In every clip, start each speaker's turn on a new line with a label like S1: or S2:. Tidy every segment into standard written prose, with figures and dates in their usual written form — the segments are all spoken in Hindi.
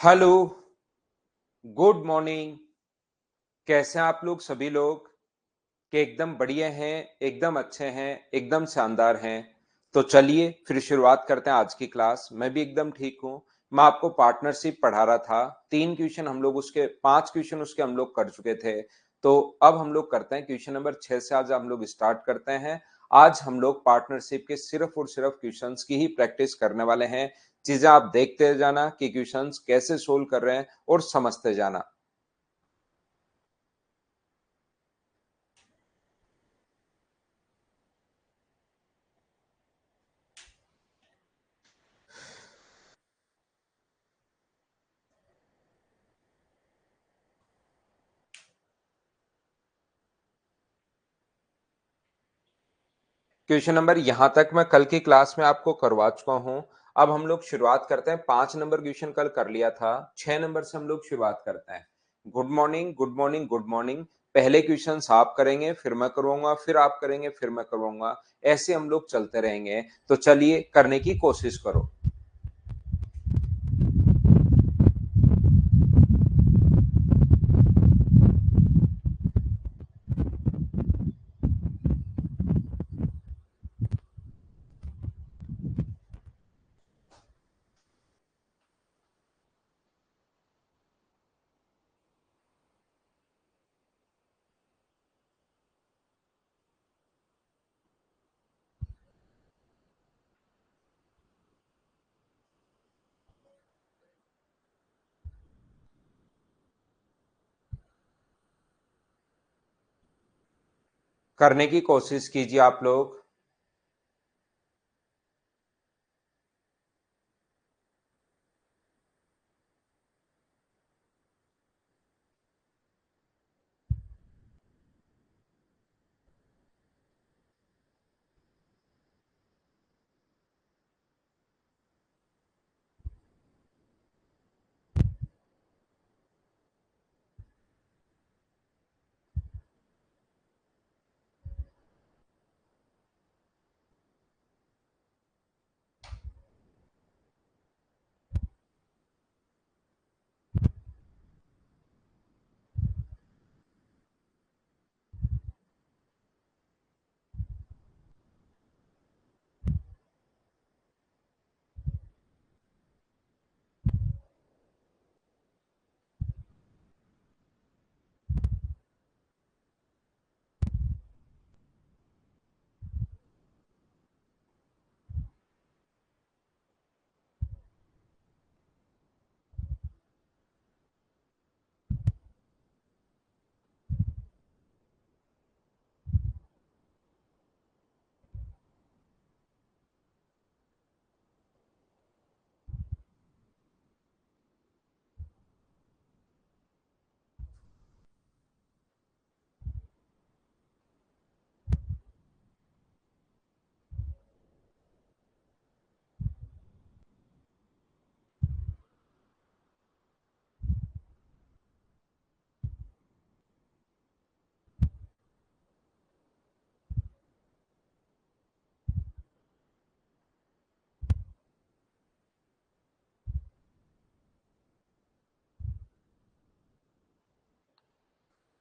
S1: Hello, good morning. कैसे हैं आप लोग सभी लोग? कि एकदम बढ़िया हैं, एकदम अच्छे हैं, एकदम शानदार हैं। तो चलिए फिर शुरुआत करते हैं आज की क्लास। मैं भी एकदम ठीक हूँ। मैं आपको पार्टनरशिप पढ़ा रहा था। 3 क्वेश्चन हम लोग उसके 5 क्वेश्चन उसके हम लोग कर चुके थे। तो अब हम लोग करते हैं क्वेश्चन नंबर 6 से आज हम लोग स्टार्ट करते हैं। आज हम लोग पार्टनरशिप के सिर्फ और सिर्फ क्वेश्चंस की ही प्रैक्टिस करने वाले हैं। चीजें आप देखते जाना कि क्वेश्चंस कैसे सोल्व कर रहे हैं और समझते जाना। क्वेश्चन नंबर यहां तक मैं कल की क्लास में आपको करवा चुका हूं। अब हम लोग शुरुआत करते हैं। 5 नंबर क्वेश्चन कल कर लिया था। 6 नंबर से हम लोग शुरुआत करते हैं। Good morning, good morning, good morning. पहले क्वेश्चन आप करेंगे, फिर मैं करवाऊंगा, फिर आप करेंगे, फिर मैं करवाऊंगा। ऐसे हम लोग चलते रहेंगे। तो चलिए करने की कोशिश करो। करने की कोशिश कीजिए आप लोग।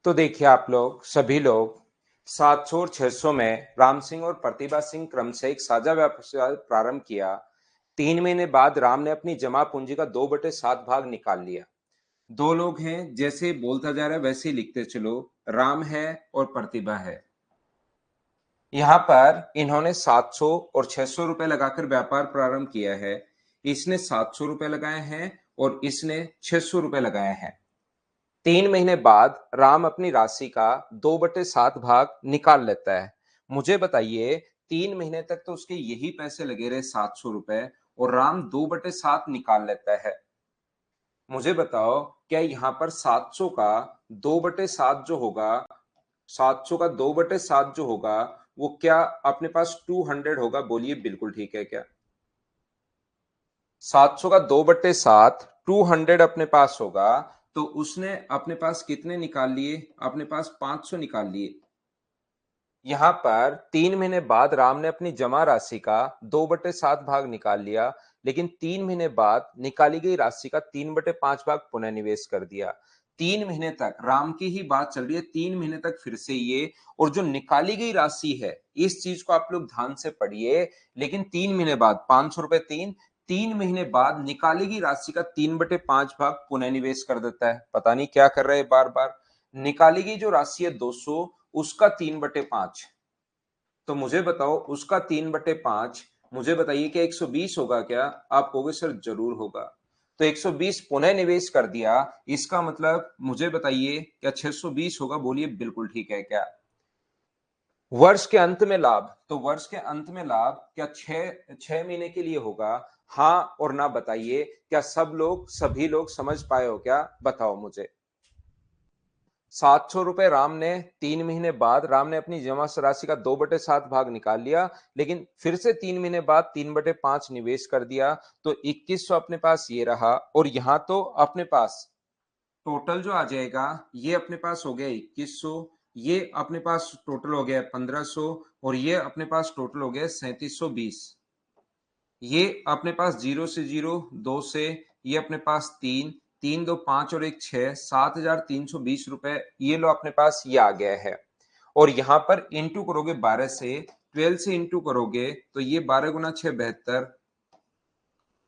S1: तो देखिए आप लोग सभी लोग 700 और 600 में राम सिंह और प्रतिभा सिंह क्रम से एक साझा व्यवसाय प्रारंभ किया। 3 महीने बाद राम ने अपनी जमा पूंजी का 2/7 भाग निकाल लिया। दो लोग हैं, जैसे बोलता जा रहा है वैसे ही लिखते चलो। राम है और प्रतिभा है। यहाँ पर इन्होंने 700 और 600 रुपए लगाकर व्यापार प्रारंभ किया है। इसने 700 रुपए लगाए हैं और इसने 600 रुपए लगाए हैं। 3 महीने बाद राम अपनी राशि का 2/7 भाग निकाल लेता है। मुझे बताइए, 3 महीने तक तो उसके यही पैसे लगे रहे 700 रुपए, और राम 2/7 निकाल लेता है। मुझे बताओ, क्या यहाँ पर 700 का 2/7 जो होगा, 700 का 2/7 जो होगा, वो क्या अपने पास 200 होगा? बोलिए, बिल्कुल ठीक है क्या? 700 का 2/7 200 अपने पास होगा। तो उसने अपने पास कितने निकाल लिए? अपने पास 500 निकाल लिए। यहाँ पर 3 महीने बाद राम ने अपनी जमा राशि का 2/7 भाग निकाल लिया, लेकिन 3 महीने बाद निकाली गई राशि का 3/5 भाग पुनः निवेश कर दिया। 3 महीने तक राम की ही बात चल रही है, 3 महीने तक फिर से ये, और जो निकाली गई राशि है इस चीज को आप लोग ध्यान से पढ़िए। लेकिन 3 महीने बाद 500 रुपए 3 महीने बाद निकाली गई राशि का 3/5 भाग पुनः निवेश कर देता है। पता नहीं क्या कर रहे हैं बार बार। निकाली गई जो राशि है 200, उसका 3/5। तो मुझे बताओ उसका 3/5, मुझे बताइए कि 120 होगा क्या? आप कहोगे सर जरूर होगा। तो 120 पुनः निवेश कर दिया, इसका मतलब मुझे बताइए क्या 620 होगा? बोलिए बिल्कुल ठीक है क्या? वर्ष के अंत में लाभ, तो वर्ष के अंत में लाभ क्या 6 महीने के लिए होगा? हाँ और ना बताइए। क्या सभी लोग समझ पाए हो क्या? बताओ मुझे। 700 रुपए राम ने अपनी जमा राशि का 2/7 भाग निकाल लिया, लेकिन फिर से 3 महीने बाद 3/5 निवेश कर दिया, तो 2100 अपने पास ये रहा। और यहां तो अपने पास टोटल जो आ जाएगा, ये अपने पास हो गया 2100, ये अपने पास टोटल हो गया 1500, और ये अपने पास टोटल हो गया 3720। ये अपने पास 0 से 0, 2 से, ये अपने पास 3, 3 2 5 और 1 6, 7320 रुपए, ये लो अपने पास ये आ गया है। और यहां पर इंटू करोगे 12 से, 12 से इंटू करोगे तो ये 12 × 6 = 72,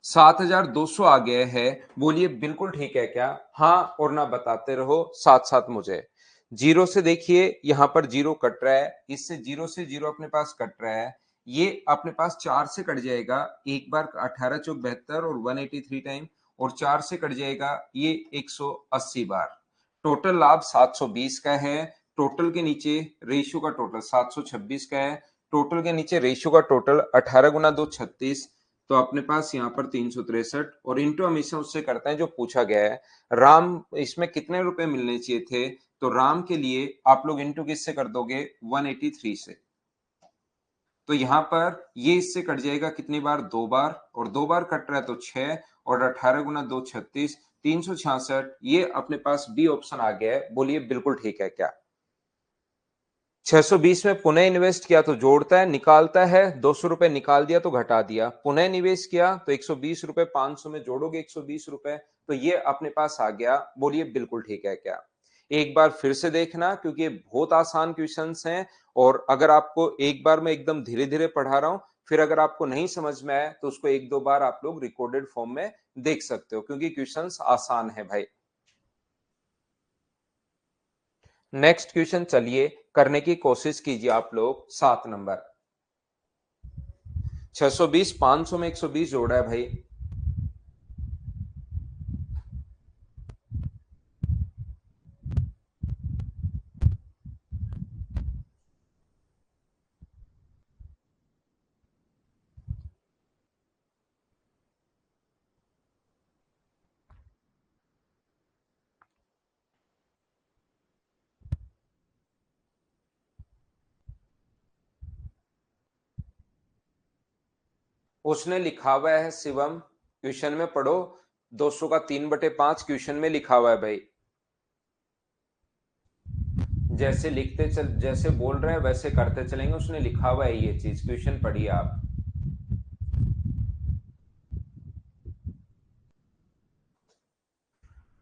S1: 7200 आ गया है। बोलिए बिल्कुल ठीक है क्या? हाँ और ना बताते रहो साथ साथ मुझे। जीरो से देखिए यहां पर जीरो कट रहा है, इससे 0 से 0 अपने पास कट रहा है, ये अपने पास 4 से कट जाएगा एक बार, 18 चौक 72 और 183 टाइम, और 4 से कट जाएगा ये 180 बार। टोटल लाभ 720 का है। टोटल के नीचे रेशियो का टोटल 726 का है। टोटल के नीचे रेशियो का टोटल 18 × 2 36, तो अपने पास यहाँ पर 363, और इंटू हमेशा उससे करते हैं जो पूछा गया है। राम इसमें कितने रुपए मिलने चाहिए थे? तो राम के लिए आप लोग इंटू किससे कर दोगे? 183 से। तो यहां पर ये इससे कट जाएगा कितनी बार? 2 बार, और 2 बार कट रहा है तो 6, और 18 × 2 36, 366। ये अपने पास बी ऑप्शन आ गया है। बोलिए बिल्कुल ठीक है क्या? 620 में पुनः इन्वेस्ट किया तो जोड़ता है, निकालता है 200 रुपए, निकाल दिया तो घटा दिया, पुनः निवेश किया तो 120 रुपए, 500 में जोड़ोगे 120 रुपए, तो ये अपने पास आ गया। बोलिए बिल्कुल ठीक है क्या? एक बार फिर से देखना, क्योंकि ये बहुत आसान क्वेश्चंस हैं, और अगर आपको एक बार में एकदम धीरे धीरे पढ़ा रहा हूं, फिर अगर आपको नहीं समझ में आए तो उसको 1 2 बार आप लोग रिकॉर्डेड फॉर्म में देख सकते हो, क्योंकि क्वेश्चंस आसान है भाई। नेक्स्ट क्वेश्चन चलिए करने की कोशिश कीजिए आप लोग। 7 नंबर, 620 500 में 120 जोड़ा है भाई। उसने लिखा हुआ है शिवम, क्वेश्चन में पढ़ो। 200 का 3/5 क्वेश्चन में लिखा हुआ है भाई। जैसे लिखते चल, जैसे बोल रहे हैं वैसे करते चलेंगे। उसने लिखा हुआ है ये चीज, क्वेश्चन पढ़िए आप।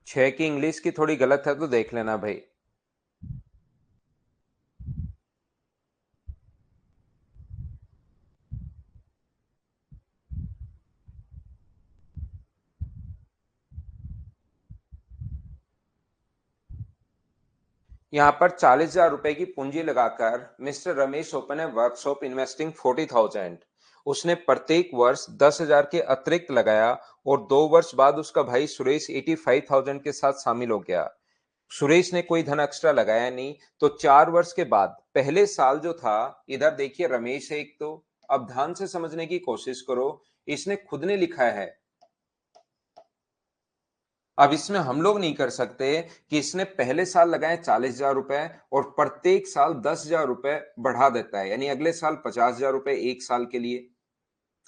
S1: 6 की इंग्लिश की थोड़ी गलत है तो देख लेना भाई। यहाँ पर 40,000 रुपए की पूंजी लगाकर मिस्टर रमेश ओपन है वर्कशॉप इन्वेस्टिंग 40,000। उसने प्रत्येक वर्ष 10,000 के अतिरिक्त लगाया, और 2 वर्ष बाद उसका भाई सुरेश 85,000 के साथ शामिल हो गया। सुरेश ने कोई धन एक्स्ट्रा लगाया नहीं, तो 4 वर्ष के बाद पहले साल जो था, इधर देखिए रमेश है एक तो। अब ध्यान से समझने की कोशिश करो, इसने खुद ने लिखा है। अब इसमें हम लोग नहीं कर सकते कि इसने पहले साल लगाए 40,000 रुपए, और प्रत्येक साल 10,000 रुपए बढ़ा देता है, यानी अगले साल 50,000 रुपए एक साल के लिए,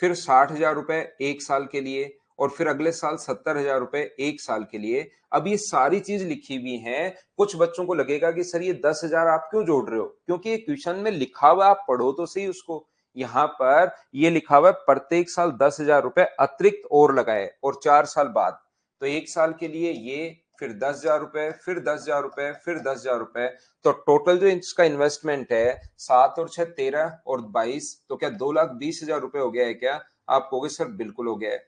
S1: फिर 60,000 रुपए एक साल के लिए, और फिर अगले साल 70,000 रुपए 1 साल के लिए। अब ये सारी चीज लिखी हुई है। कुछ बच्चों को लगेगा कि सर ये 10,000 आप क्यों जोड़ रहे हो, क्योंकि ये क्वेश्चन में लिखा हुआ, आप पढ़ो तो सही उसको। यहाँ पर ये लिखा हुआ है प्रत्येक साल 10,000 रुपए अतिरिक्त और लगाए, और 4 साल बाद। तो 1 साल के लिए ये, फिर 10,000 रुपए, फिर 10,000 रुपए, फिर 10,000 रुपए। तो टोटल जो इसका इन्वेस्टमेंट है 7 और 6 13 और 22, तो क्या 2,20,000 रुपए हो गया है क्या? आप कहोगे सर बिल्कुल हो गया है।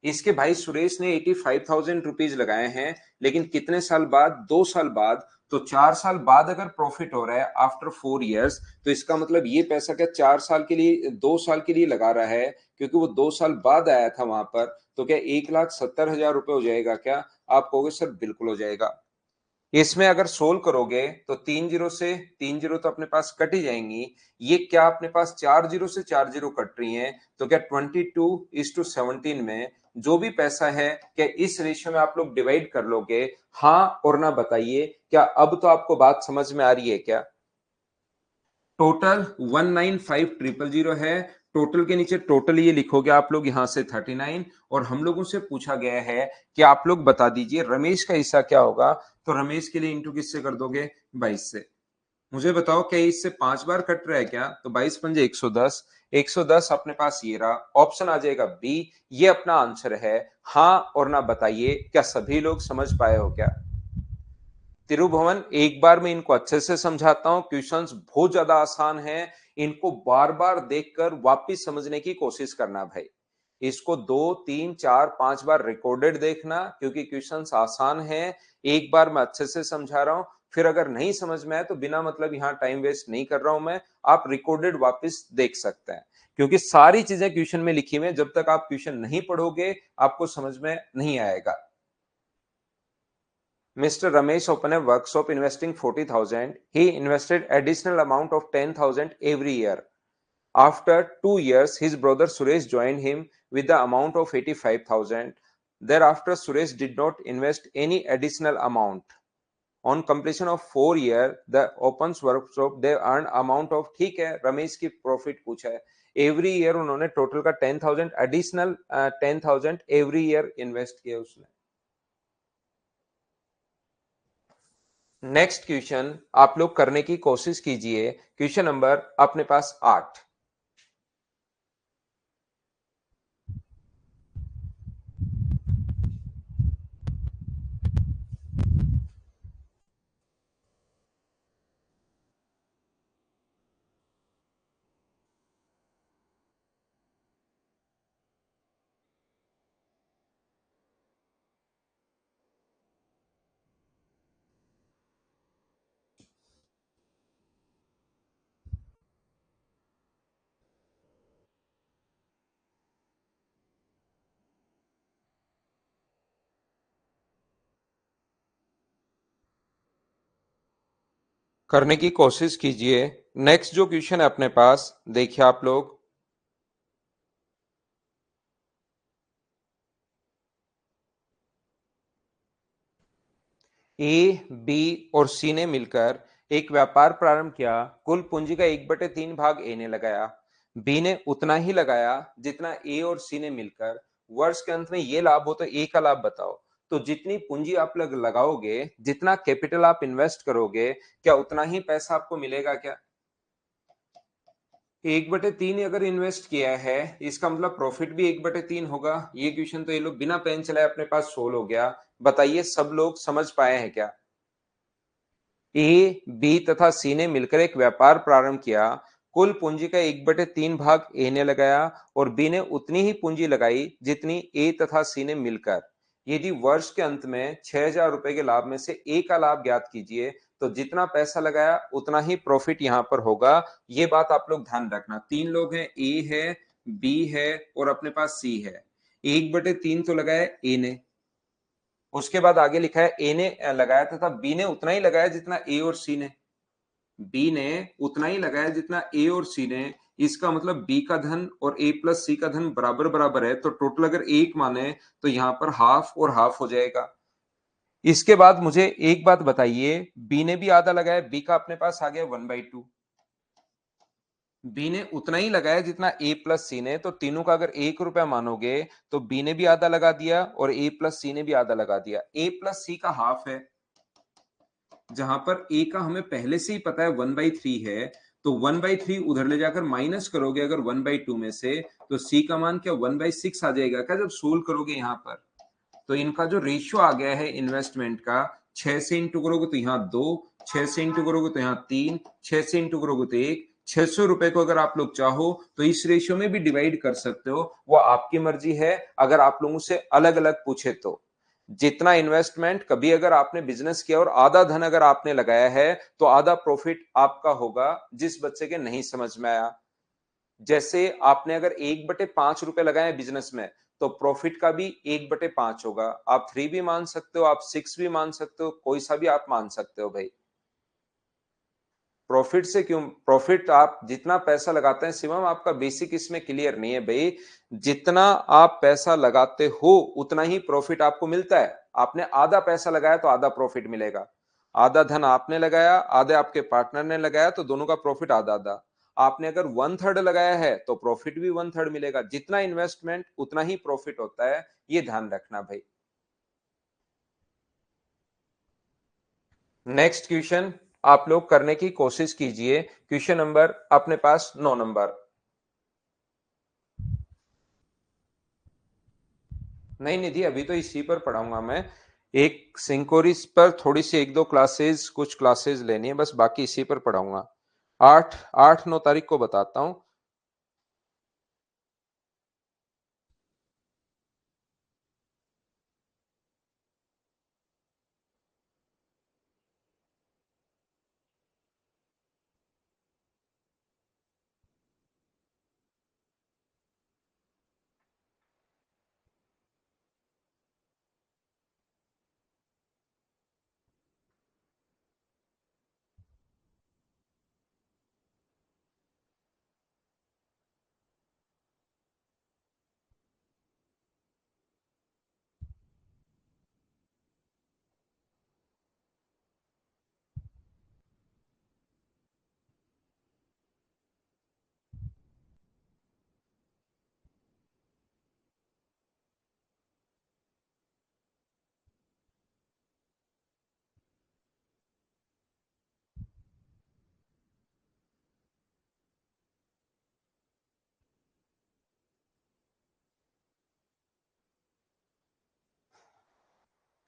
S1: इसके भाई सुरेश ने 85,000 रुपीज लगाए हैं, लेकिन कितने साल बाद? 2 साल बाद। तो 4 साल बाद अगर प्रॉफिट हो रहा है आफ्टर 4 इयर्स, तो इसका मतलब ये पैसा क्या 4 साल के लिए, 2 साल के लिए लगा रहा है, क्योंकि वो 2 साल बाद आया था वहां पर। तो क्या 1,70,000 रुपए हो जाएगा क्या? आप कहोगे सर बिल्कुल हो जाएगा। इसमें अगर सोल्व करोगे तो 3 जीरो से 3 जीरो तो अपने पास कट ही जाएंगी। ये क्या अपने पास 4 जीरो से 4 जीरो कट रही हैं, तो क्या 22:17 में जो भी पैसा है, क्या इस रेशियो में आप लोग डिवाइड कर लोगे? हाँ और ना बताइए, क्या अब तो आपको बात समझ में आ रही है क्या? टोटल 195,000 है। टोटल के नीचे टोटल ये लिखोगे आप लोग यहां से 39, और हम लोगों से पूछा गया है कि आप लोग बता दीजिए रमेश का हिस्सा क्या होगा। तो रमेश के लिए इंटू किससे कर दोगे? 22 से। मुझे बताओ क्या इससे 5 बार कट रहा है क्या? तो 22 पंजे 110, 110 अपने पास ये रहा, ऑप्शन आ जाएगा बी। ये अपना आंसर है। हाँ और ना बताइए, क्या सभी लोग समझ पाए हो क्या? तिरुभुवन, एक बार मैं इनको अच्छे से समझाता हूं, क्वेश्चंस बहुत ज्यादा आसान हैं। इनको बार बार देखकर वापिस समझने की कोशिश करना भाई। इसको 2 3 4 5 बार रिकॉर्डेड देखना, क्योंकि क्वेश्चंस आसान है। एक बार मैं अच्छे से समझा रहा हूं, फिर अगर नहीं समझ में आए तो बिना मतलब यहाँ टाइम वेस्ट नहीं कर रहा हूं मैं, आप रिकॉर्डेड वापिस देख सकते हैं। क्योंकि सारी चीजें क्वेश्चन में लिखी हुई हैं, जब तक आप क्वेश्चन नहीं पढ़ोगे आपको समझ में नहीं आएगा। Mr. Ramesh opened a workshop investing 40,000. He invested additional amount of 10,000 every year. After 2 years, his brother Suresh joined him with the amount of 85,000. Thereafter, Suresh did not invest any additional amount. On completion of 4 years, the opens workshop they earned amount of, ठीक है रमेश की प्रॉफिट पूछा है, एवरी ईयर उन्होंने टोटल का 10,000 एडिशनल 10,000 एवरी ईयर इन्वेस्ट किया उसने। नेक्स्ट क्वेश्चन आप लोग करने की कोशिश कीजिए। क्वेश्चन नंबर अपने पास 8। करने की कोशिश कीजिए। नेक्स्ट जो क्वेश्चन है अपने पास, देखिए आप लोग, ए बी और सी ने मिलकर एक व्यापार प्रारंभ किया। कुल पूंजी का 1/3 भाग ए ने लगाया, बी ने उतना ही लगाया जितना ए और सी ने मिलकर। वर्ष के अंत में ये लाभ हो तो ए का लाभ बताओ। तो जितनी पूंजी आप लोग लगाओगे, जितना कैपिटल आप इन्वेस्ट करोगे, क्या उतना ही पैसा आपको मिलेगा क्या? 1/3 अगर इन्वेस्ट किया है, इसका मतलब प्रॉफिट भी 1/3 होगा। ये क्वेश्चन तो ये लोग बिना पेन चलाए अपने पास सोल्व हो गया। बताइए सब लोग समझ पाए हैं क्या? ए बी तथा सी ने मिलकर एक व्यापार प्रारंभ किया। कुल पूंजी का 1/3 भाग ए ने लगाया और बी ने उतनी ही पूंजी लगाई जितनी ए तथा सी ने मिलकर। यदि वर्ष के अंत में 6,000 रुपए के लाभ में से ए का लाभ ज्ञात कीजिए, तो जितना पैसा लगाया उतना ही प्रॉफिट यहां पर होगा। ये बात आप लोग ध्यान रखना। 3 लोग हैं, ए है, बी है और अपने पास सी है। 1/3 तो लगाया ए ने, उसके बाद आगे लिखा है ए ने लगाया तथा बी ने उतना ही लगाया जितना ए और सी ने। बी ने उतना ही लगाया जितना ए और सी ने। इसका मतलब बी का धन और ए प्लस सी का धन बराबर बराबर है, तो टोटल अगर एक माने तो यहां पर हाफ और हाफ हो जाएगा। इसके बाद मुझे एक बात बताइए, बी ने भी आधा लगाया, बी का अपने पास आ गया 1/2। बी ने उतना ही लगाया जितना ए प्लस सी ने, तो तीनों का अगर 1 रुपया मानोगे तो बी ने भी आधा लगा दिया और ए प्लस सी ने भी आधा लगा दिया। ए प्लस सी का हाफ है, जहां पर ए का हमें पहले से ही पता है 1/3 है, तो 1/3 उधर ले जाकर माइनस करोगे अगर 1/2 में से, तो सी का मान क्या 1/6 आ जाएगा क्या जब सोल्व करोगे यहां पर। तो इनका जो रेशियो आ गया है इन्वेस्टमेंट का, 6 से इंटू करोगे तो यहाँ 2, 6 से इंटू करोगे तो यहाँ 3, 6 से इंटू करोगे तो 1, 600 रुपए को अगर आप लोग चाहो तो इस रेशियो में भी डिवाइड कर सकते हो, वो आपकी मर्जी है। अगर आप लोगों से अलग अलग पूछे तो जितना इन्वेस्टमेंट, कभी अगर आपने बिजनेस किया और आधा धन अगर आपने लगाया है तो आधा प्रॉफिट आपका होगा। जिस बच्चे के नहीं समझ में आया, जैसे आपने अगर 1/5 रुपए लगाए बिजनेस में, तो प्रॉफिट का भी 1/5 होगा। आप 3 भी मान सकते हो, आप 6 भी मान सकते हो, कोई सा भी आप मान सकते हो भाई। प्रॉफिट से क्यों, प्रॉफिट आप जितना पैसा लगाते हैं, शिवम आपका बेसिक इसमें क्लियर नहीं है भाई। जितना आप पैसा लगाते हो उतना ही प्रॉफिट आपको मिलता है। आपने आधा पैसा लगाया तो आधा प्रॉफिट मिलेगा, आधा धन आपने लगाया, आधे आपके पार्टनर ने लगाया, तो दोनों का प्रॉफिट आधा आधा। आपने अगर 1/3 लगाया है तो प्रॉफिट भी 1/3 मिलेगा। जितना इन्वेस्टमेंट उतना ही प्रॉफिट होता है, ये ध्यान रखना भाई। नेक्स्ट क्वेश्चन आप लोग करने की कोशिश कीजिए। क्वेश्चन नंबर अपने पास 9 नंबर। नहीं निधि, अभी तो इसी पर पढ़ाऊंगा मैं। एक सिंकोरिस पर थोड़ी सी 1-2 क्लासेस, कुछ क्लासेस लेनी है बस, बाकी इसी पर पढ़ाऊंगा। 8-9 तारीख को बताता हूँ।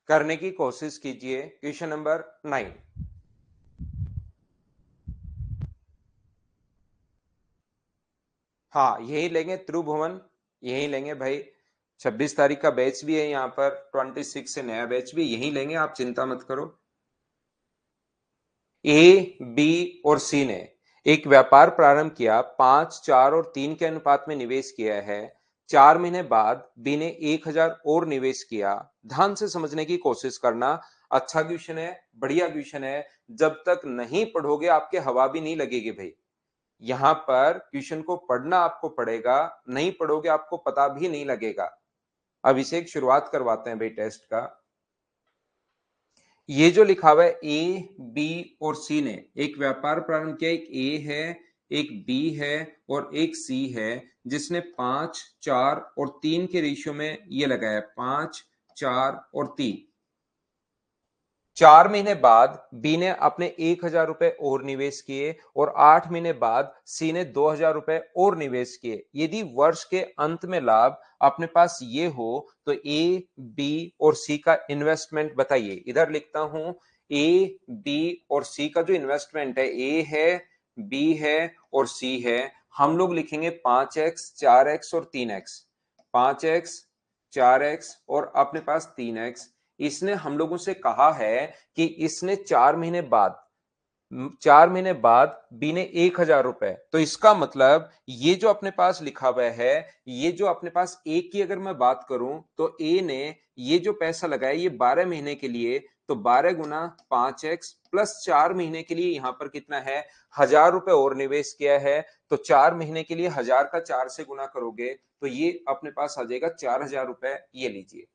S1: करने की कोशिश कीजिए। Question number 9। हाँ यही लेंगे त्रिभुवन, यही लेंगे भाई। 26 तारीख का बैच भी है यहाँ पर, 26 से नया बैच भी यही लेंगे, आप चिंता मत करो। ए, बी और सी ने एक व्यापार प्रारंभ किया, 5, 4 और 3 के अनुपात में निवेश किया है। 4 महीने बाद बी ने 1,000 और निवेश किया। ध्यान से समझने की कोशिश करना। अच्छा क्वेश्चन है, बढ़िया क्वेश्चन है। जब तक नहीं पढ़ोगे आपके हवा भी नहीं लगेगी भाई। यहां पर क्वेश्चन को पढ़ना आपको पड़ेगा, नहीं पढ़ोगे आपको पता भी नहीं लगेगा। अभिषेक शुरुआत करवाते हैं भाई टेस्ट का। ये जो लिखा हुआ है ए, बी और सी ने एक व्यापार प्रारंभ किया, एक ए है, एक बी है और एक सी है, जिसने 5, 4 और 3 के रेशियो में ये लगाया 5, 4 और 3। 4 महीने बाद बी ने अपने 1,000 रुपए और निवेश किए और 8 महीने बाद सी ने 2,000 रुपए और निवेश किए। यदि वर्ष के अंत में लाभ अपने पास ये हो तो ए, बी और सी का इन्वेस्टमेंट बताइए। इधर लिखता हूं ए, बी और सी का जो इन्वेस्टमेंट है, ए है, बी है और सी है। हम लोग लिखेंगे 5x, 4x और 3x। 5x, 4x और अपने पास 3x। इसने हम लोगों से कहा है कि इसने 4 महीने बाद बी ने 1,000 रुपए, तो इसका मतलब ये जो अपने पास लिखा हुआ है, ये जो अपने पास ए की अगर मैं बात करूं तो ए ने ये जो पैसा लगाया ये 12 महीने के लिए, तो 12 गुना 5x प्लस 4 महीने के लिए यहां पर कितना है, 1,000 रुपए और निवेश किया है। तो 4 महीने के लिए 1,000 का 4 से गुना करोगे तो ये अपने पास आ जाएगा 4,000 रुपए। ये लीजिए,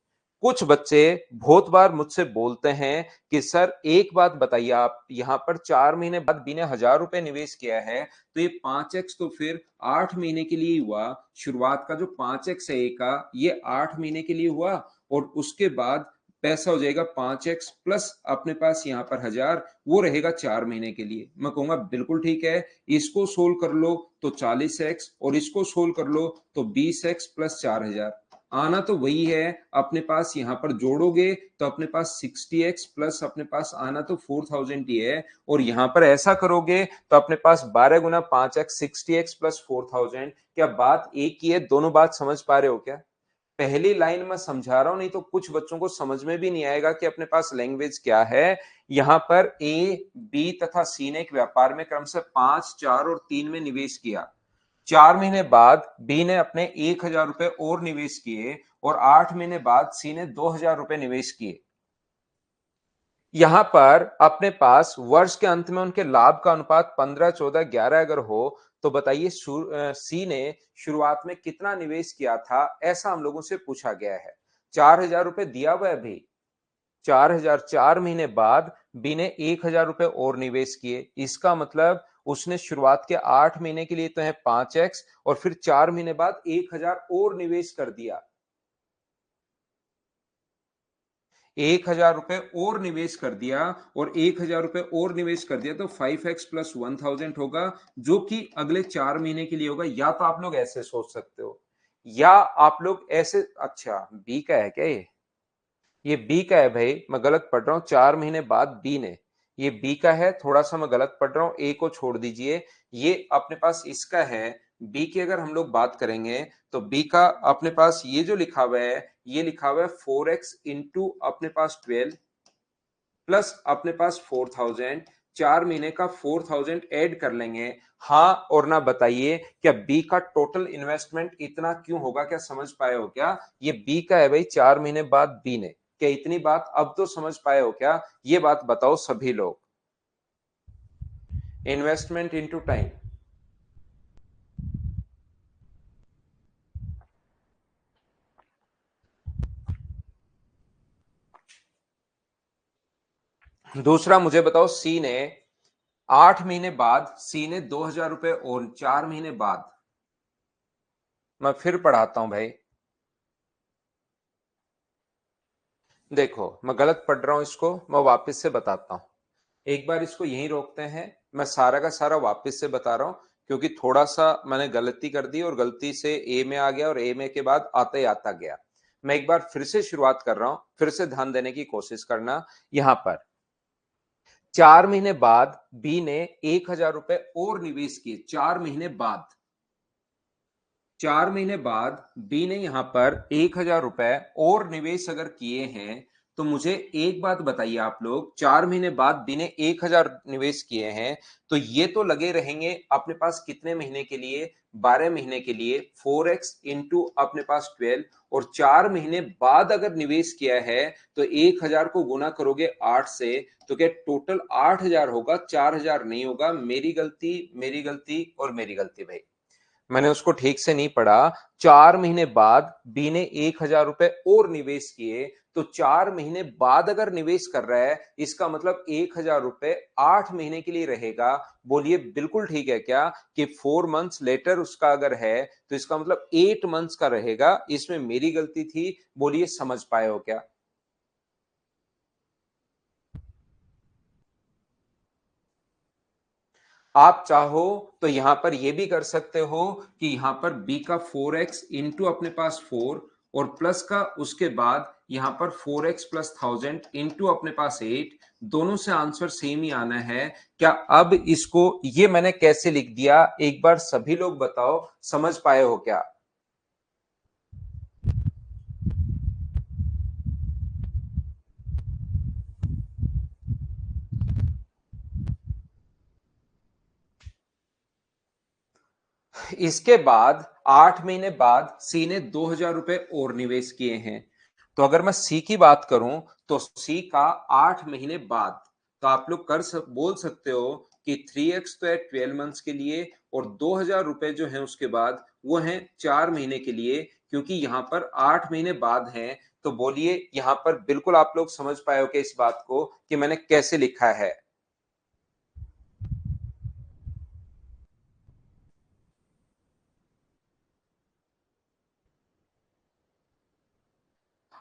S1: कुछ बच्चे बहुत बार मुझसे बोलते हैं कि सर एक बात बताइए, आप यहाँ पर 4 महीने बाद बी ने 1,000 रुपए निवेश किया है, तो ये 5x तो फिर 8 महीने के लिए हुआ। शुरुआत का जो 5x है ए का, ये 8 महीने के लिए हुआ, और उसके बाद पैसा हो जाएगा 5x प्लस अपने पास यहाँ पर 1,000, वो रहेगा 4 महीने के लिए। मैं कहूंगा बिल्कुल ठीक है, इसको सोल्व कर लो तो 40x, और इसको सोल्व कर लो तो 20x प्लस 4,000। आना तो वही है, अपने पास यहाँ पर जोड़ोगे तो अपने पास 60x प्लस अपने पास आना तो 4,000 ही है, और यहाँ पर ऐसा करोगे तो अपने पास 12 गुना 5x 60x प्लस 4,000। क्या बात एक ही है? दोनों बात समझ पा रहे हो क्या? पहली लाइन में समझा रहा हूं, नहीं तो कुछ बच्चों को समझ में भी नहीं आएगा कि अपने पास लैंग्वेज क्या है। यहां पर ए, बी तथा सी ने एक व्यापार में क्रम से 5, 4 और 3 में निवेश किया। 4 महीने बाद बी ने अपने 1,000 रुपए और निवेश किए, और 8 महीने बाद सी ने 2,000 रुपए निवेश किए। यहां पर अपने पास वर्ष के अंत में उनके लाभ का अनुपात 15, 14, 11 अगर हो, तो बताइए सी ने शुरुआत में कितना निवेश किया था, ऐसा हम लोगों से पूछा गया है। 4,000 रुपए दिया हुआ है अभी। 4,000, 4 महीने बाद बी ने 1,000 रुपए और निवेश किए। इसका मतलब उसने शुरुआत के 8 महीने के लिए तो है 5x, और फिर 4 महीने बाद 1,000 और निवेश कर दिया। 1,000 रुपए और निवेश कर दिया, और 1,000 रुपए और निवेश कर दिया तो 5x प्लस 1,000 होगा, जो कि अगले 4 महीने के लिए होगा। या तो आप लोग ऐसे सोच सकते हो, या आप लोग ऐसे, अच्छा बी का है क्या ये बी का है भाई, मैं गलत पढ़ रहा हूं। 4 महीने बाद बी ने, ये बी का है, थोड़ा सा मैं गलत पढ़ रहा हूं, ए को छोड़ दीजिए। ये अपने पास इसका है। बी की अगर हम लोग बात करेंगे तो बी का अपने पास ये जो लिखा हुआ है, ये लिखा हुआ है 4x इंटू अपने पास 12 प्लस अपने पास 4,000। 4 महीने का 4,000 ऐड कर लेंगे। हाँ और ना बताइए, क्या बी का टोटल इन्वेस्टमेंट इतना क्यों होगा? क्या समझ पाए हो क्या? ये बी का है भाई, 4 महीने बाद बी ने। क्या इतनी बात अब तो समझ पाए हो क्या? ये बात बताओ सभी लोग। Investment into time. दूसरा मुझे बताओ, सी ने 8 महीने बाद सी ने 2,000 रुपए और 4 महीने बाद, मैं फिर पढ़ाता हूं भाई। देखो मैं गलत पढ़ रहा हूं, इसको मैं वापस से बताता हूं। एक बार इसको यहीं रोकते हैं, मैं सारा का सारा वापस से बता रहा हूं, क्योंकि थोड़ा सा मैंने गलती कर दी और गलती से ए में आ गया, और ए में के बाद आता ही आता गया। मैं एक बार फिर से शुरुआत कर रहा हूं, फिर से ध्यान देने की कोशिश करना। यहां पर 4 महीने बाद बी ने 1,000 रुपए और निवेश किए। 4 महीने बाद, 4 महीने बाद बी ने यहां पर 1,000 रुपए और निवेश अगर किए हैं, तो मुझे एक बात बताइए आप लोग, 4 महीने बाद बी ने 1,000 निवेश किए हैं, तो ये तो लगे रहेंगे अपने पास कितने महीने के लिए? 12 महीने के लिए। 4x इंटू अपने पास 12, और 4 महीने बाद अगर निवेश किया है तो 1,000 को गुना करोगे 8 से, तो क्या टोटल 8,000 होगा, 4,000 नहीं होगा। मेरी गलती, मेरी गलती और मेरी गलती भाई, मैंने उसको ठीक से नहीं पढ़ा। 4 महीने बाद बी ने 1,000 रुपए और निवेश किए, तो 4 महीने बाद अगर निवेश कर रहा है, इसका मतलब 1,000 रुपए 8 महीने के लिए रहेगा। बोलिए बिल्कुल ठीक है क्या? कि 4 मंथ्स लेटर उसका अगर है, तो इसका मतलब 8 मंथ्स का रहेगा। इसमें मेरी गलती थी। बोलिए समझ पाए हो क्या? आप चाहो तो यहां पर यह भी कर सकते हो कि यहां पर b का 4x इंटू अपने पास 4, और प्लस का उसके बाद यहां पर 4x प्लस 1,000 इंटू अपने पास 8। दोनों से आंसर सेम ही आना है। क्या अब इसको ये मैंने कैसे लिख दिया, एक बार सभी लोग बताओ, समझ पाए हो क्या? इसके बाद 8 महीने बाद सी ने 2,000 रुपए और निवेश किए हैं। तो अगर मैं सी की बात करूं, तो सी का 8 महीने बाद, तो आप लोग बोल सकते हो कि 3x तो है 12 मंथ्स के लिए, और 2,000 रुपए जो है उसके बाद वो है 4 महीने के लिए। क्योंकि यहाँ पर 8 महीने बाद हैं। तो बोलिए यहाँ पर बिल्कुल आप लोग समझ पाए हो कि इस बात को कि मैंने कैसे लिखा है।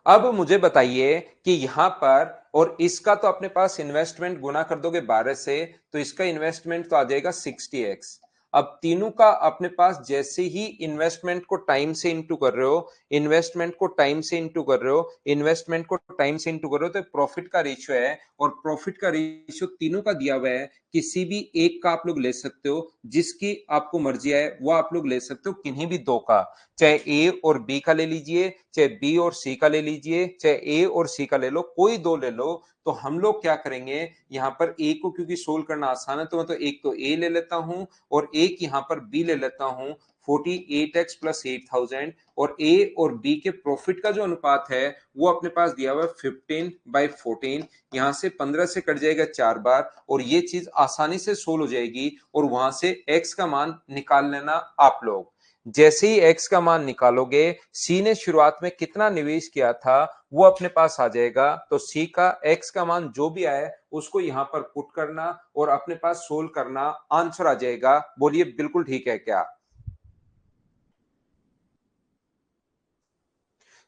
S1: अब मुझे बताइए कि यहां पर और इसका तो अपने पास इन्वेस्टमेंट गुना कर दोगे 12 से, तो इसका इन्वेस्टमेंट तो आ जाएगा 60x। अब तीनों का अपने पास जैसे ही इन्वेस्टमेंट को टाइम से इंटू कर रहे हो, इन्वेस्टमेंट को टाइम से इंटू कर रहे हो, इन्वेस्टमेंट को टाइम से इंटू कर रहे हो, तो प्रॉफिट का रेशियो है, और प्रॉफिट का रेशियो तीनों का दिया हुआ है। किसी भी एक का आप लोग ले सकते हो, जिसकी आपको मर्जी आए वो आप लोग ले सकते हो, किन्हीं भी दो का, चाहे ए और बी का ले लीजिए, चाहे बी और सी का ले लीजिए, चाहे ए और सी का ले लो, कोई दो ले लो। तो हम लोग क्या करेंगे, यहां पर ए को क्योंकि सोल्व करना आसान है, तो मैं तो एक तो ए ले लेता हूं और एक यहां पर बी ले लेता हूं। 48x प्लस 8000, और ए और बी के प्रॉफिट का जो अनुपात है वो अपने पास दिया हुआ है 15/14। यहां से 15 से कट जाएगा 4 बार, और ये चीज आसानी से सोल्व हो जाएगी, और वहां से x का मान निकाल लेना आप लोग। जैसे ही x का मान निकालोगे, सी ने शुरुआत में कितना निवेश किया था वो अपने पास आ जाएगा। तो सी का x का मान जो भी आए उसको यहां पर पुट करना और अपने पास सोल्व करना, आंसर आ जाएगा। बोलिए बिल्कुल ठीक है क्या?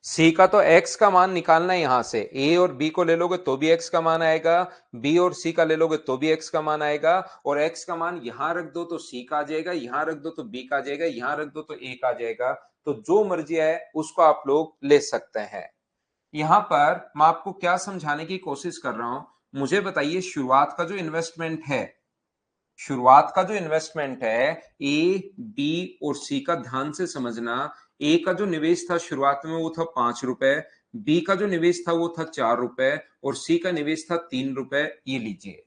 S1: सी का तो x का मान निकालना है, यहां से ए और बी को ले लोगे तो भी x का मान आएगा, बी और सी का ले लोगे तो भी x का मान आएगा, और x का मान यहां रख दो तो सी का आ जाएगा, यहां रख दो तो बी का आ जाएगा, यहां रख दो तो ए का आ जाएगा। तो जो मर्जी है उसको आप लोग ले सकते हैं। यहां पर मैं आपको क्या समझाने की कोशिश कर रहा हूं, मुझे बताइए शुरुआत का जो इन्वेस्टमेंट है, शुरुआत का जो इन्वेस्टमेंट है ए बी और सी का, ध्यान से समझना। ए का जो निवेश था शुरुआत में वो था 5 रुपए, बी का जो निवेश था वो था 4 रुपए, और सी का निवेश था 3 रुपए। ये लीजिए।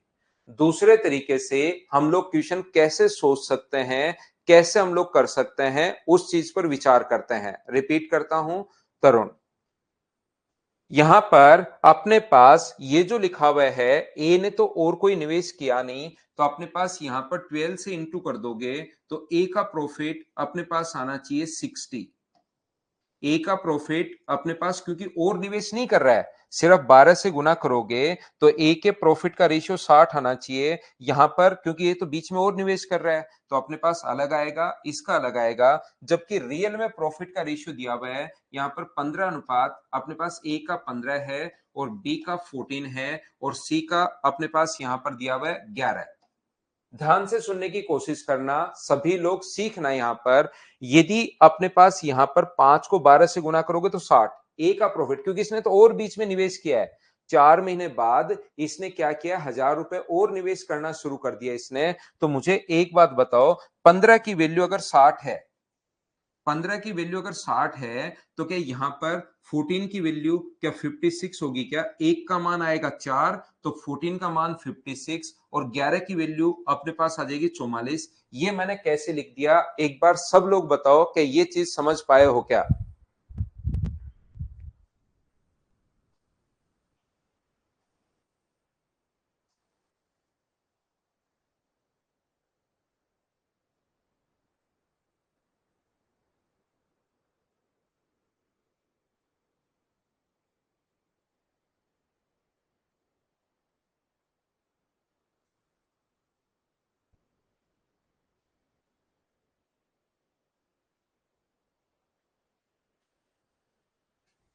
S1: दूसरे तरीके से हम लोग क्वेश्चन कैसे सोच सकते हैं, कैसे हम लोग कर सकते हैं, उस चीज पर विचार करते हैं। रिपीट करता हूं, तरुण, यहां पर अपने पास ये जो लिखा हुआ है, ए ने तो और कोई निवेश किया नहीं, तो अपने पास यहां पर 12 से इंटू कर दोगे तो ए का प्रॉफिट अपने पास आना चाहिए 60। ए का प्रॉफिट अपने पास क्योंकि और निवेश नहीं कर रहा है, सिर्फ 12 से गुना करोगे तो ए के प्रॉफिट का रेशियो 60 आना चाहिए। यहां पर क्योंकि ये तो बीच में और निवेश कर रहा है तो अपने पास अलग आएगा, इसका अलग आएगा। जबकि रियल में प्रॉफिट का रेशियो दिया हुआ है यहाँ पर 15 अनुपात, अपने पास ए का 15 है और बी का 14 है, और सी का अपने पास यहाँ पर दिया हुआ है 11। ध्यान से सुनने की कोशिश करना, सभी लोग सीखना। यहां पर यदि अपने पास यहां पर 5 को 12 से गुना करोगे तो 60, ए का प्रॉफिट, क्योंकि इसने तो और बीच में निवेश किया है, 4 महीने बाद इसने क्या किया, 1000 रुपए और निवेश करना शुरू कर दिया इसने। तो मुझे एक बात बताओ, 15 की वैल्यू अगर 60 है, 15 की वैल्यू अगर 60 है, तो क्या यहां पर 14 की वैल्यू क्या 56 होगी क्या? एक का मान आएगा 4, तो 14 का मान 56, और 11 की वैल्यू अपने पास आ जाएगी 44। ये मैंने कैसे लिख दिया, एक बार सब लोग बताओ कि ये चीज समझ पाए हो क्या?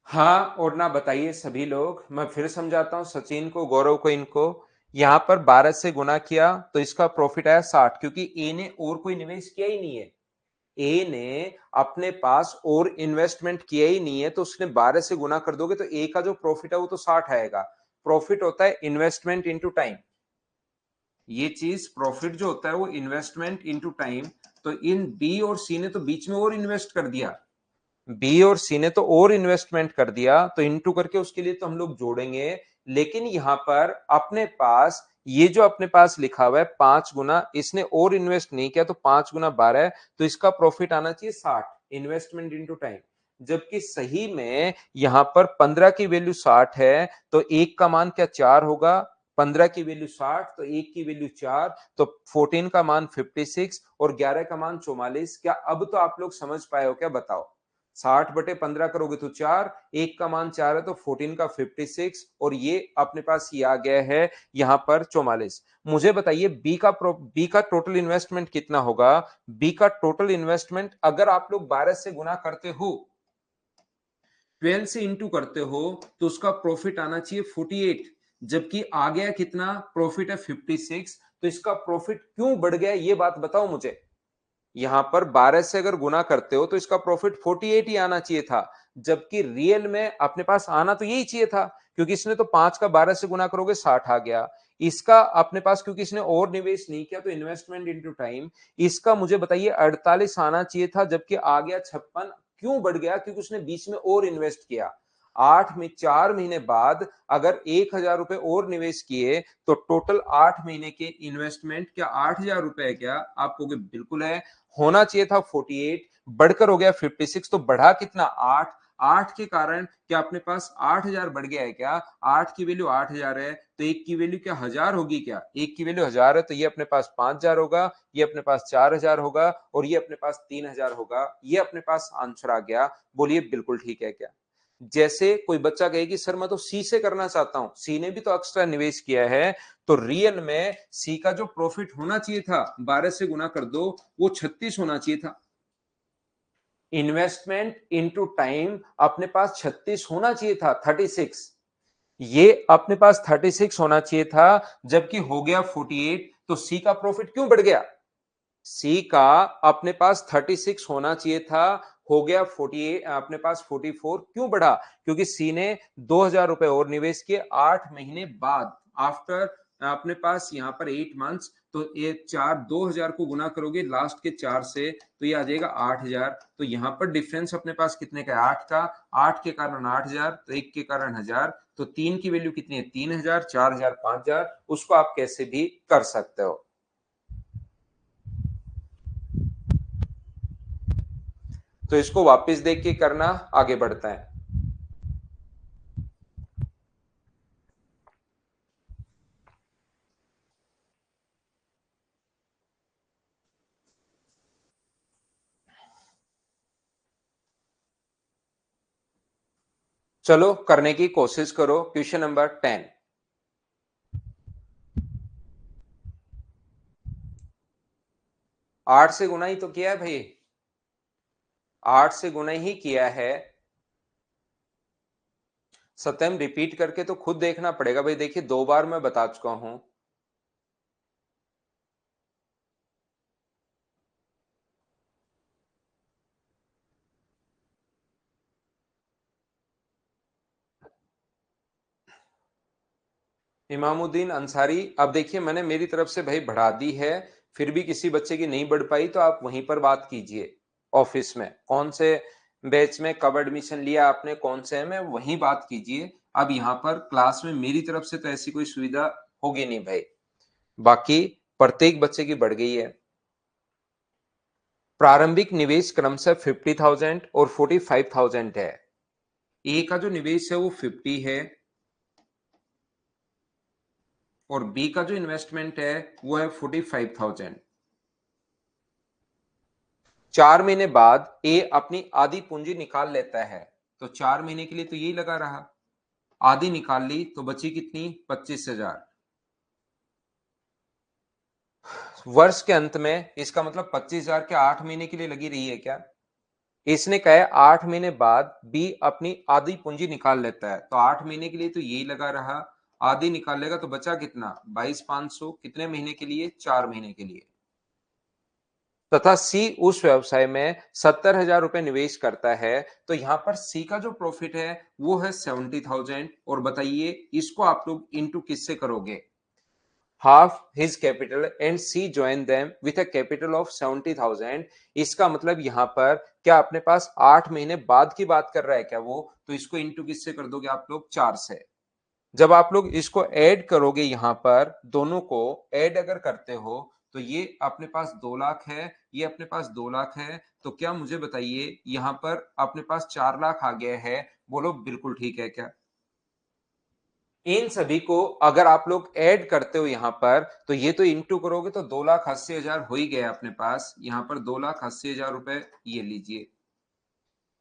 S1: हाँ और ना, बताइए सभी लोग। मैं फिर समझाता हूं, सचिन को, गौरव को, इनको। यहां पर 12 से गुना किया तो इसका प्रॉफिट आया 60, क्योंकि ए ने और कोई निवेश किया ही नहीं है। ए ने अपने पास और इन्वेस्टमेंट किया ही नहीं है, तो उसने 12 से गुना कर दोगे तो ए का जो प्रॉफिट है वो तो 60 आएगा। प्रॉफिट होता है इन्वेस्टमेंट इनटू टाइम। ये चीज प्रॉफिट जो होता है वो इन्वेस्टमेंट इनटू टाइम। तो इन बी और सी ने तो बीच में और इन्वेस्ट कर दिया, बी और सी ने तो और इन्वेस्टमेंट कर दिया, तो इनटू करके उसके लिए तो हम लोग जोड़ेंगे। लेकिन यहां पर अपने पास ये जो अपने पास लिखा हुआ है 5 गुना, इसने और इन्वेस्ट नहीं किया, तो 5 गुना 12, तो इसका प्रॉफिट आना चाहिए 60, इन्वेस्टमेंट इनटू टाइम। जबकि सही में यहां पर 15 की वैल्यू 60 है, तो एक का मान क्या 4 होगा। 15 की वैल्यू 60 तो एक की वैल्यू 4, तो 14 का मान 56 और 11 का मान 44। क्या अब तो आप लोग समझ पाए हो क्या, बताओ? 60/15 करोगे तो 4, एक का मान 4 है तो 14 का 56, और ये अपने पास ये आ गया है यहां पर 44। मुझे बताइए बी का टोटल इन्वेस्टमेंट कितना होगा? बी का टोटल इन्वेस्टमेंट अगर आप लोग 12 से गुना करते हो, 12 से इंटू करते हो, तो उसका प्रॉफिट आना चाहिए 48, जबकि आ गया कितना? प्रॉफिट है 56। तो इसका प्रॉफिट क्यों बढ़ गया ये बात बताओ मुझे। यहां पर 12 से अगर गुना करते हो तो इसका प्रॉफिट 48 ही आना चाहिए था, जबकि रियल में अपने पास आना तो यही चाहिए था, क्योंकि इसने तो 5 का 12 से गुना करोगे 60 आ गया। इसका अपने पास क्योंकि इसने और निवेश नहीं किया तो इन्वेस्टमेंट इनटू टाइम, इसका मुझे बताइए 48 आना चाहिए था, जबकि आ गया 56। क्यों बढ़ गया? क्योंकि उसने बीच में और इन्वेस्ट किया। 4 महीने बाद अगर 1,000 रुपए और निवेश किए तो टोटल 8 महीने के इन्वेस्टमेंट क्या 8,000 रुपए है? क्या आप कहोगे बिल्कुल है। होना चाहिए था 48, बढ़कर हो गया 56, तो बढ़ा कितना? 8। 8 के कारण क्या अपने पास 8,000 बढ़ गया है? क्या 8 की वैल्यू 8,000 है तो एक की वैल्यू क्या 1,000 होगी? क्या एक की वैल्यू 1,000 है तो ये अपने पास 5,000 होगा, ये अपने पास 4,000 होगा, और ये अपने पास 3,000 होगा। ये अपने पास आंसर आ गया। बोलिए बिल्कुल ठीक है क्या? जैसे कोई बच्चा कहे कि सर मैं तो सी से करना चाहता हूं, सी ने भी तो एक्स्ट्रा निवेश किया है, तो रियल में सी का जो प्रॉफिट होना चाहिए था 12 से गुना कर दो, वो 36 होना चाहिए था। इन्वेस्टमेंट इनटू टाइम अपने पास 36 होना चाहिए था, 36। ये अपने पास 36 होना चाहिए था, जबकि हो गया 48। तो सी का प्रॉफिट क्यों बढ़ गया? सी का अपने पास 36 होना चाहिए था, हो गया 48, अपने पास 44। क्यों बढ़ा? क्योंकि सी ने 2,000 रुपए और निवेश किए 8 महीने बाद, आफ्टर अपने पास यहां पर 8 मंथ्स। तो ये 2,000 को गुना करोगे लास्ट के 4 से तो ये आ जाएगा 8,000। तो यहां पर डिफरेंस अपने पास कितने का है? 8 का। 8 के कारण 8,000, तो 1 के कारण 1,000, तो 3 की वैल्यू कितनी है? 3,000, 4,000, 5,000। उसको आप कैसे भी कर सकते हो। तो इसको वापस देख के करना, आगे बढ़ता है। चलो करने की कोशिश करो। Question number 10। 8 से गुना ही तो किया है भाई, 8 से गुना ही किया है। सत्यम रिपीट करके तो खुद देखना पड़ेगा भाई। देखिए 2 बार मैं बता चुका हूं। इमामुद्दीन अंसारी, अब देखिए मैंने मेरी तरफ से भाई बढ़ा दी है, फिर भी किसी बच्चे की नहीं बढ़ पाई तो आप वहीं पर बात कीजिए। ऑफिस में कौन से बैच में कब एडमिशन लिया आपने, कौन से में, वहीं बात कीजिए। अब यहाँ पर क्लास में मेरी तरफ से तो ऐसी कोई सुविधा होगी नहीं भाई। बाकी प्रत्येक बच्चे की बढ़ गई है। प्रारंभिक निवेश क्रमशः 50,000 और 45,000 है। ए का जो निवेश है वो 50 है, और बी का जो इन्वेस्टमेंट है वो है 45,000। 4 महीने बाद ए अपनी आधी पूंजी निकाल लेता है, तो 4 महीने के लिए तो यही लगा रहा। आधी निकाल ली तो बची कितनी? 25,000। वर्ष के अंत में इसका मतलब 25,000 के 8 महीने के लिए लगी रही है क्या? इसने कहा है 8 महीने बाद बी अपनी आधी पूंजी निकाल लेता है, तो 8 महीने के लिए तो यही लगा रहा। आधी निकाल लेगा तो बचा कितना? 22,500। कितने महीने के लिए? 4 महीने के लिए। तथा सी उस व्यवसाय में 70,000 रुपए निवेश करता है, तो यहां पर सी का जो प्रॉफिट है वो है 70,000। और बताइए इसको आप लोग इंटू किससे करोगे? Half his capital and C join them with a capital of 70,000। इसका मतलब यहां पर क्या अपने पास 8 महीने बाद की बात कर रहा है क्या वो? तो इसको इंटू किससे कर दोगे आप लोग? 4 से। जब आप लोग इसको ऐड करोगे, यहां पर दोनों को ऐड अगर करते हो तो ये अपने पास 2 लाख है, ये अपने पास 2 लाख है, तो क्या मुझे बताइए यहां पर अपने पास 4 लाख आ गया है? बोलो बिल्कुल ठीक है क्या? इन सभी को अगर आप लोग ऐड करते हो यहां पर, तो ये तो इंटू करोगे तो 2,80,000 हो ही गया अपने पास। यहां पर 2,80,000 रुपए ये लीजिए।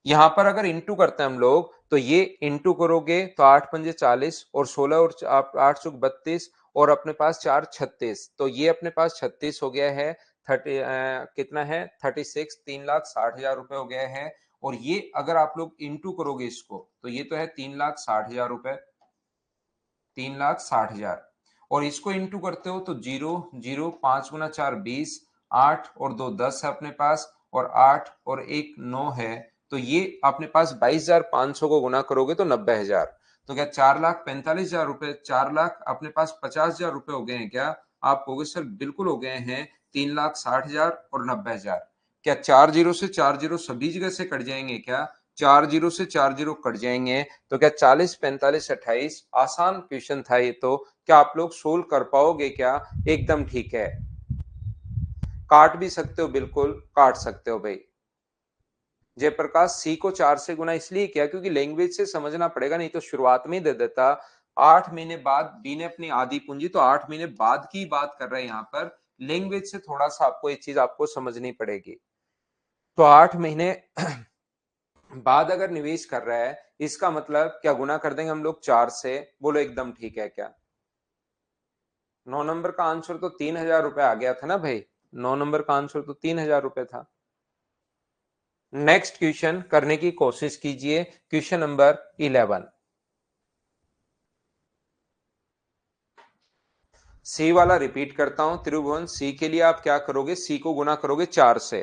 S1: यहां पर अगर इंटू करते हैं हम लोग तो ये इंटू करोगे तो 8 पंजे 40 और 16 और 8 चौक 32 और अपने पास 4 36, तो ये अपने पास 36 हो गया है। 30 कितना है 36, 3,60,000 रुपए हो गया है। और ये अगर आप लोग इंटू करोगे इसको तो ये तो है 3,60,000 रुपए, 3,60,000। और इसको इंटू करते हो तो 0 0, 5 गुना 4 20, 8 और 2 10 है अपने पास, और 8 और 1 9 है। तो ये अपने पास 22,500 को गुना करोगे तो 90,000। तो क्या 4,45,000 रुपए, 4 लाख अपने पास 50,000 रुपए हो गए हैं क्या? आप कहोगे सर बिल्कुल हो गए हैं, 3,60,000 और 90,000। क्या 4 जीरो से 4 जीरो सभी जगह से कट जाएंगे क्या? 4 जीरो से 4 जीरो कट जाएंगे। तो क्या 40 45 28 आसान क्वेश्चन था ये, तो क्या आप लोग सोल्व कर पाओगे क्या? एकदम ठीक है, काट भी सकते हो, बिल्कुल काट सकते हो भाई। जयप्रकाश, सी को 4 से गुना इसलिए किया क्योंकि लैंग्वेज से समझना पड़ेगा, नहीं तो शुरुआत में ही दे देता 8 महीने बाद बी ने अपनी आधी पूंजी, तो 8 महीने बाद की बात कर रहे हैं यहाँ पर। लैंग्वेज से थोड़ा सा आपको एक चीज आपको समझनी पड़ेगी। तो 8 महीने बाद अगर निवेश कर रहा है, इसका मतलब क्या गुना कर देंगे हम लोग 4 से? बोलो एकदम ठीक है क्या? 9 नंबर का आंसर तो 3,000 रुपए आ गया था ना भाई। 9 नंबर का आंसर तो 3,000 रुपए था। नेक्स्ट क्वेश्चन करने की कोशिश कीजिए, क्वेश्चन नंबर 11। सी वाला रिपीट करता हूं, त्रिभुवन सी के लिए आप क्या करोगे, सी को गुना करोगे 4 से,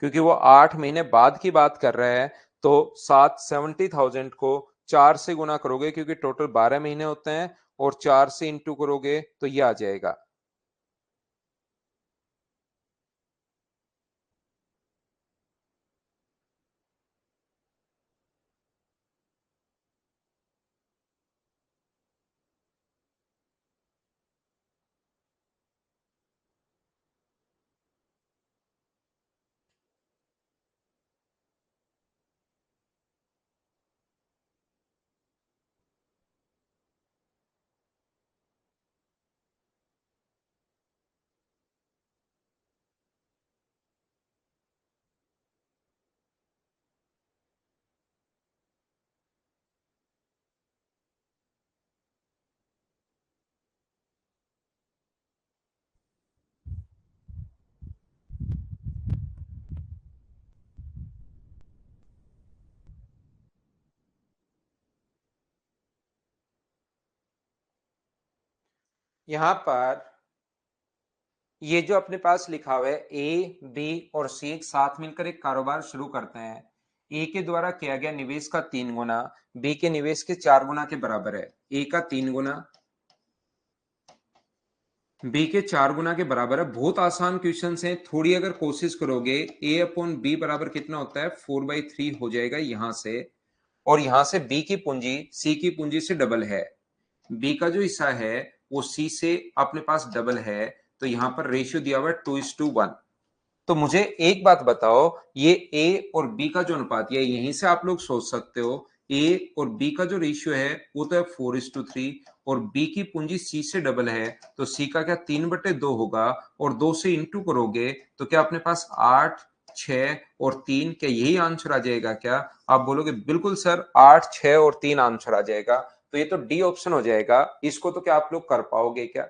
S1: क्योंकि वो 8 महीने बाद की बात कर रहा है। तो 70,000 को 4 से गुना करोगे, क्योंकि टोटल 12 महीने होते हैं, और 4 से इंटू करोगे तो ये आ जाएगा। यहां पर ये जो अपने पास लिखा हुआ है ए बी और सी एक साथ मिलकर एक कारोबार शुरू करते हैं। ए के द्वारा किया गया निवेश का 3 गुना बी के निवेश के 4 गुना के बराबर है। ए का 3 गुना बी के 4 गुना के बराबर है। बहुत आसान क्वेश्चन है, थोड़ी अगर कोशिश करोगे ए अपॉन बी बराबर कितना होता है, 4/3 हो जाएगा यहां से। और यहां से बी की पूंजी सी की पूंजी से डबल है, बी का जो हिस्सा है वो सी से अपने पास डबल है। तो यहां पर रेशियो दिया हुआ है 2:1। तो मुझे एक बात बताओ, ये ए और बी का जो अनुपात है, यहीं से आप लोग सोच सकते हो ए और बी का जो रेशियो है वो तो है 4:3, और बी की पूंजी सी से डबल है, तो सी का क्या 3/2 होगा। और 2 से इंटू करोगे तो क्या अपने पास 8 6 और 3, क्या यही आंसर आ जाएगा क्या? आप बोलोगे बिल्कुल सर 8 6 और 3 आंसर आ जाएगा, तो ये तो डी ऑप्शन हो जाएगा। इसको तो क्या आप लोग कर पाओगे क्या?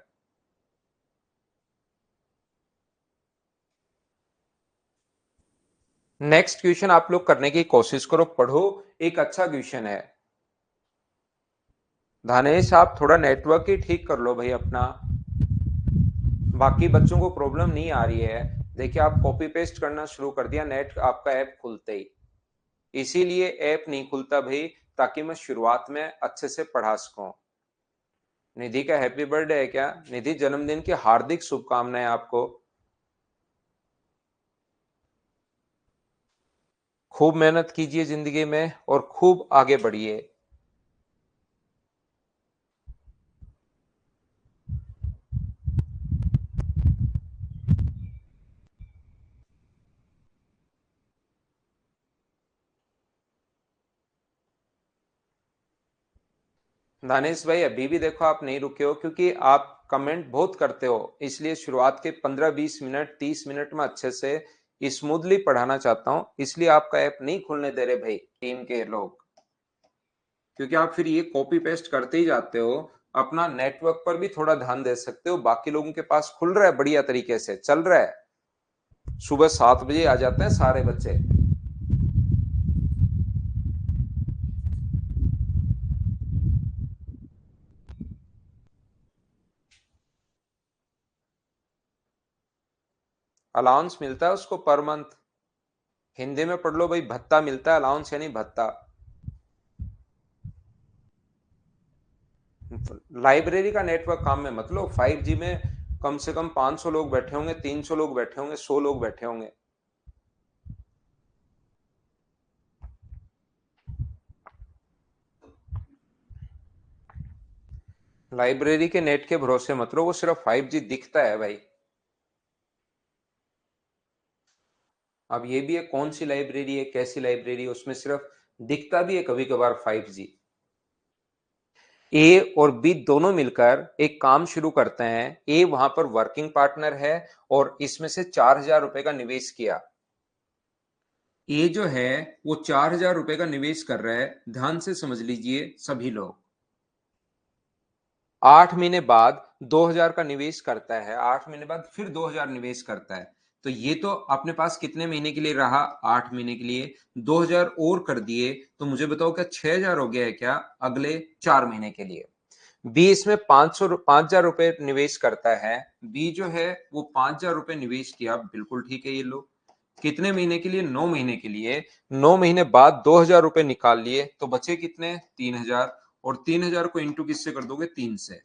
S1: नेक्स्ट क्वेश्चन आप लोग करने की कोशिश करो, पढ़ो, एक अच्छा क्वेश्चन है। धानेश आप थोड़ा नेटवर्क ही ठीक कर लो भाई अपना, बाकी बच्चों को प्रॉब्लम नहीं आ रही है। देखिए आप कॉपी पेस्ट करना शुरू कर दिया नेट आपका ऐप खुलते ही, इसीलिए ऐप नहीं खुलता भाई, ताकि मैं शुरुआत में अच्छे से पढ़ा सकूं। निधि का हैप्पी बर्थडे है क्या? निधि जन्मदिन की हार्दिक शुभकामनाएं आपको। खूब मेहनत कीजिए जिंदगी में और खूब आगे बढ़िए। दानिश भाई अभी भी देखो आप नहीं रुके हो, क्योंकि आप कमेंट बहुत करते हो, इसलिए शुरुआत के 15 20 मिनट 30 मिनट में अच्छे से स्मूथली पढ़ाना चाहता हूं, इसलिए आपका ऐप नहीं खुलने दे रहे भाई टीम के लोग, क्योंकि आप फिर ये कॉपी पेस्ट करते ही जाते हो। अपना नेटवर्क पर भी थोड़ा ध्यान दे सकते हो, बाकी लोगों के पास खुल रहा है, बढ़िया तरीके से चल रहा है, सुबह 7 बजे आ जाते हैं सारे बच्चे। अलाउंस मिलता है उसको पर मंथ, हिंदी में पढ़ लो भाई, भत्ता मिलता है, अलाउंस यानी भत्ता। लाइब्रेरी का नेटवर्क काम में मत लो, 5G में कम से कम 500 लोग बैठे होंगे, 300 लोग बैठे होंगे, 100 लोग बैठे होंगे। लाइब्रेरी के नेट के भरोसे मत रहो, वो सिर्फ 5G दिखता है भाई। अब ये भी है कौन सी लाइब्रेरी है, कैसी लाइब्रेरी है, उसमें सिर्फ दिखता भी है कभी कभार 5G। ए और बी दोनों मिलकर एक काम शुरू करते हैं। ए वहां पर वर्किंग पार्टनर है और इसमें से 4,000 रुपए का निवेश किया। ए जो है वो 4,000 रुपए का निवेश कर रहा है, ध्यान से समझ लीजिए सभी लोग। 8 महीने बाद 2,000 का निवेश करता है, 8 महीने बाद फिर 2,000 निवेश करता है। तो ये तो अपने पास कितने महीने के लिए रहा, 8 महीने के लिए। 2,000 और कर दिए तो मुझे बताओ क्या 6,000 हो गया है क्या अगले 4 महीने के लिए। बी इसमें 5,000 रुपए निवेश करता है। बी जो है वो 5,000 रुपए निवेश किया, बिल्कुल ठीक है। ये लो कितने महीने के लिए, 9 महीने के लिए। 9 महीने बाद 2,000 रुपए निकाल लिए तो बचे कितने, 3,000। और 3,000 को इंटू किससे कर दोगे, 3 से।